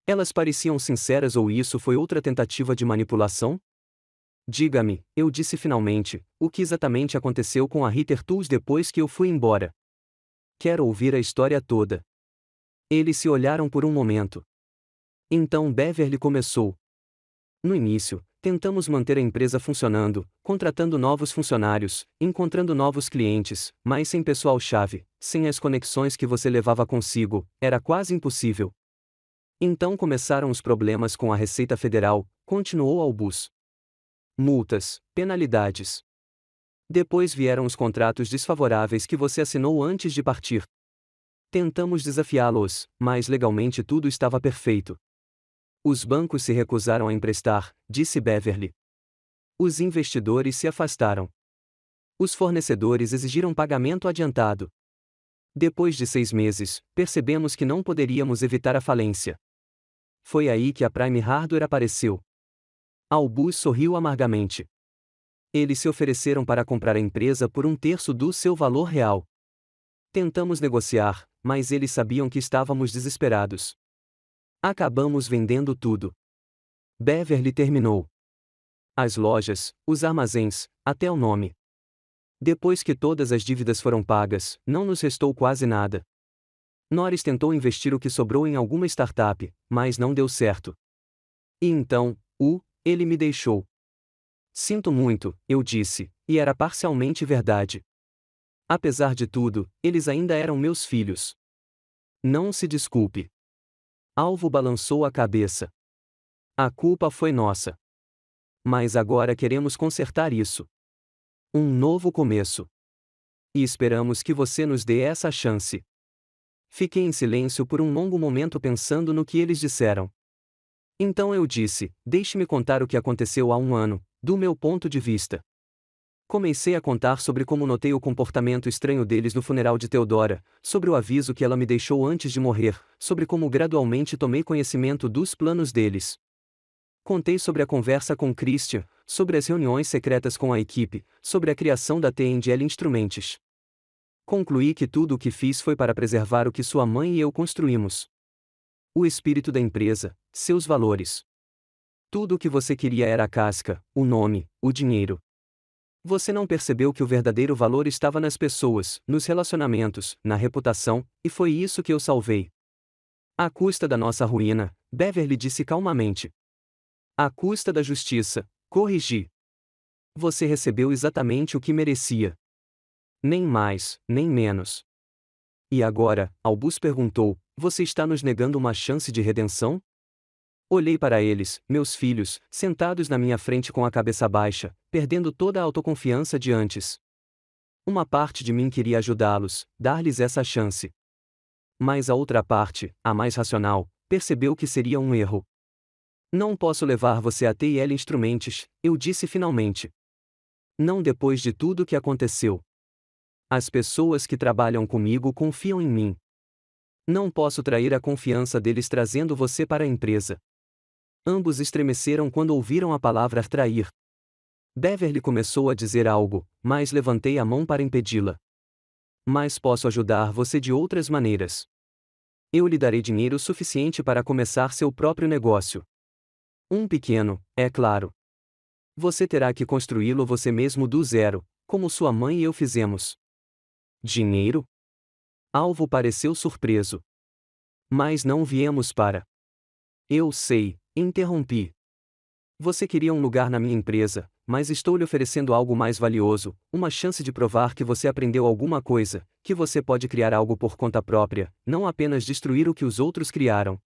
Elas pareciam sinceras ou isso foi outra tentativa de manipulação? Diga-me, eu disse finalmente, o que exatamente aconteceu com a Ritter Tools depois que eu fui embora. Quero ouvir a história toda. Eles se olharam por um momento. Então Beverly começou. No início, tentamos manter a empresa funcionando, contratando novos funcionários, encontrando novos clientes, mas sem pessoal-chave, sem as conexões que você levava consigo, era quase impossível. Então começaram os problemas com a Receita Federal, continuou Albus. Multas, penalidades. Depois vieram os contratos desfavoráveis que você assinou antes de partir. Tentamos desafiá-los, mas legalmente tudo estava perfeito. Os bancos se recusaram a emprestar, disse Beverly. Os investidores se afastaram. Os fornecedores exigiram pagamento adiantado. Depois de 6 meses, percebemos que não poderíamos evitar a falência. Foi aí que a Prime Hardware apareceu. Albus sorriu amargamente. Eles se ofereceram para comprar a empresa por 1/3 do seu valor real. Tentamos negociar, mas eles sabiam que estávamos desesperados. Acabamos vendendo tudo. Beverly terminou. As lojas, os armazéns, até o nome. Depois que todas as dívidas foram pagas, não nos restou quase nada. Norris tentou investir o que sobrou em alguma startup, mas não deu certo. E então, ele me deixou. Sinto muito, eu disse, e era parcialmente verdade. Apesar de tudo, eles ainda eram meus filhos. Não se desculpe. Alvo balançou a cabeça. A culpa foi nossa. Mas agora queremos consertar isso. Um novo começo. E esperamos que você nos dê essa chance. Fiquei em silêncio por um longo momento pensando no que eles disseram. Então eu disse, deixe-me contar o que aconteceu há um ano, do meu ponto de vista. Comecei a contar sobre como notei o comportamento estranho deles no funeral de Theodora, sobre o aviso que ela me deixou antes de morrer, sobre como gradualmente tomei conhecimento dos planos deles. Contei sobre a conversa com Christian, sobre as reuniões secretas com a equipe, sobre a criação da T&L Instruments. Concluí que tudo o que fiz foi para preservar o que sua mãe e eu construímos. O espírito da empresa, seus valores. Tudo o que você queria era a casca, o nome, o dinheiro. Você não percebeu que o verdadeiro valor estava nas pessoas, nos relacionamentos, na reputação, e foi isso que eu salvei. À custa da nossa ruína, Beverly disse calmamente. À custa da justiça, corrigi. Você recebeu exatamente o que merecia. Nem mais, nem menos. E agora, Albus perguntou, você está nos negando uma chance de redenção? Olhei para eles, meus filhos, sentados na minha frente com a cabeça baixa, perdendo toda a autoconfiança de antes. Uma parte de mim queria ajudá-los, dar-lhes essa chance. Mas a outra parte, a mais racional, percebeu que seria um erro. Não posso levar você a TIL Instruments, eu disse finalmente. Não depois de tudo que aconteceu. As pessoas que trabalham comigo confiam em mim. Não posso trair a confiança deles trazendo você para a empresa. Ambos estremeceram quando ouviram a palavra trair. Beverly começou a dizer algo, mas levantei a mão para impedi-la. Mas posso ajudar você de outras maneiras. Eu lhe darei dinheiro suficiente para começar seu próprio negócio. Um pequeno, é claro. Você terá que construí-lo você mesmo do zero, como sua mãe e eu fizemos. Dinheiro? Alvo pareceu surpreso. Mas não viemos para. Eu sei, interrompi. Você queria um lugar na minha empresa, mas estou lhe oferecendo algo mais valioso, uma chance de provar que você aprendeu alguma coisa, que você pode criar algo por conta própria, não apenas destruir o que os outros criaram.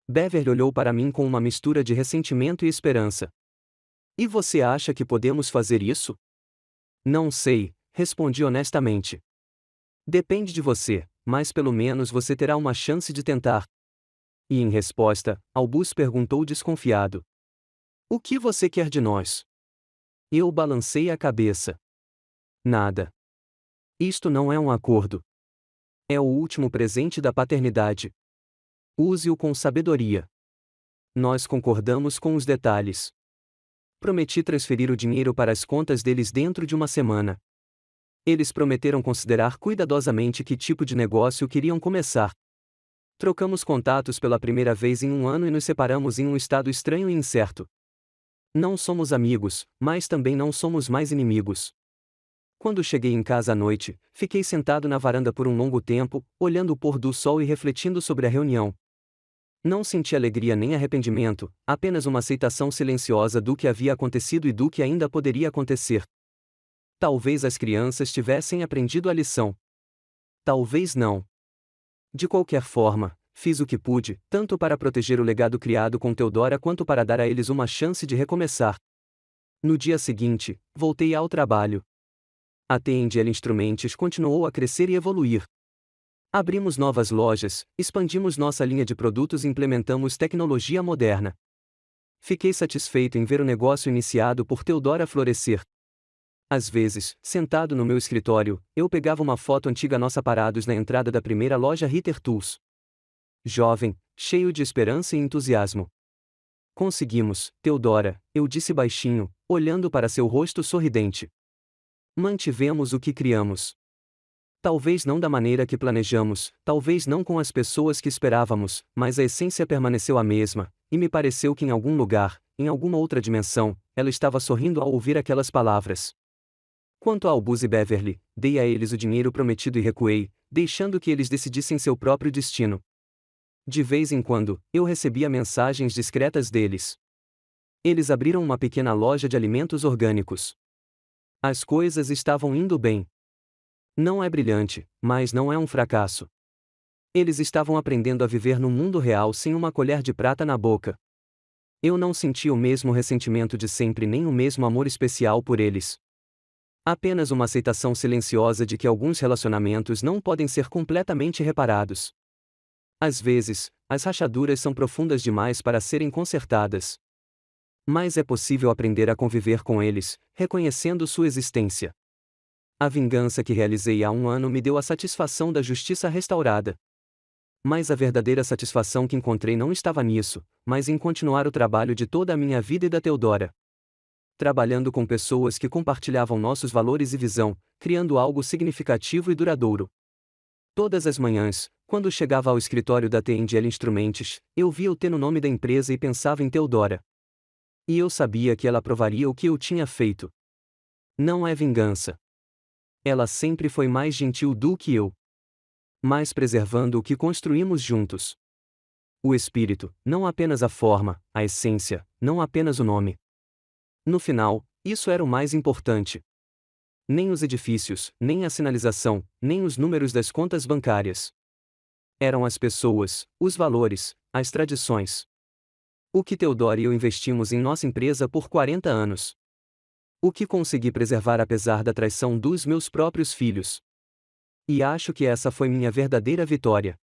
Beverly olhou para mim com uma mistura de ressentimento e esperança. E você acha que podemos fazer isso? Não sei, respondi honestamente. Depende de você, mas pelo menos você terá uma chance de tentar. E em resposta, Albus perguntou desconfiado: o que você quer de nós? Eu balancei a cabeça. Nada. Isto não é um acordo. É o último presente da paternidade. Use-o com sabedoria. Nós concordamos com os detalhes. Prometi transferir o dinheiro para as contas deles dentro de uma semana. Eles prometeram considerar cuidadosamente que tipo de negócio queriam começar. Trocamos contatos pela primeira vez em um ano e nos separamos em um estado estranho e incerto. Não somos amigos, mas também não somos mais inimigos. Quando cheguei em casa à noite, fiquei sentado na varanda por um longo tempo, olhando o pôr do sol e refletindo sobre a reunião. Não senti alegria nem arrependimento, apenas uma aceitação silenciosa do que havia acontecido e do que ainda poderia acontecer. Talvez as crianças tivessem aprendido a lição. Talvez não. De qualquer forma, fiz o que pude, tanto para proteger o legado criado com Theodora quanto para dar a eles uma chance de recomeçar. No dia seguinte, voltei ao trabalho. A TIL Instruments continuou a crescer e evoluir. Abrimos novas lojas, expandimos nossa linha de produtos e implementamos tecnologia moderna. Fiquei satisfeito em ver o negócio iniciado por Theodora florescer. Às vezes, sentado no meu escritório, eu pegava uma foto antiga nossa parados na entrada da primeira loja Ritter Tools. Jovem, cheio de esperança e entusiasmo. Conseguimos, Theodora, eu disse baixinho, olhando para seu rosto sorridente. Mantivemos o que criamos. Talvez não da maneira que planejamos, talvez não com as pessoas que esperávamos, mas a essência permaneceu a mesma, e me pareceu que em algum lugar, em alguma outra dimensão, ela estava sorrindo ao ouvir aquelas palavras. Quanto a Albus e Beverly, dei a eles o dinheiro prometido e recuei, deixando que eles decidissem seu próprio destino. De vez em quando, eu recebia mensagens discretas deles. Eles abriram uma pequena loja de alimentos orgânicos. As coisas estavam indo bem. Não é brilhante, mas não é um fracasso. Eles estavam aprendendo a viver no mundo real sem uma colher de prata na boca. Eu não senti o mesmo ressentimento de sempre nem o mesmo amor especial por eles. Apenas uma aceitação silenciosa de que alguns relacionamentos não podem ser completamente reparados. Às vezes, as rachaduras são profundas demais para serem consertadas. Mas é possível aprender a conviver com eles, reconhecendo sua existência. A vingança que realizei há um ano me deu a satisfação da justiça restaurada. Mas a verdadeira satisfação que encontrei não estava nisso, mas em continuar o trabalho de toda a minha vida e da Theodora. Trabalhando com pessoas que compartilhavam nossos valores e visão, criando algo significativo e duradouro. Todas as manhãs, quando chegava ao escritório da TIL Instruments, eu via o T no nome da empresa e pensava em Theodora. E eu sabia que ela aprovaria o que eu tinha feito. Não é vingança. Ela sempre foi mais gentil do que eu. Mas preservando o que construímos juntos. O espírito, não apenas a forma, a essência, não apenas o nome. No final, isso era o mais importante. Nem os edifícios, nem a sinalização, nem os números das contas bancárias. Eram as pessoas, os valores, as tradições. O que Theodora e eu investimos em nossa empresa por 40 anos. O que consegui preservar apesar da traição dos meus próprios filhos. E acho que essa foi minha verdadeira vitória.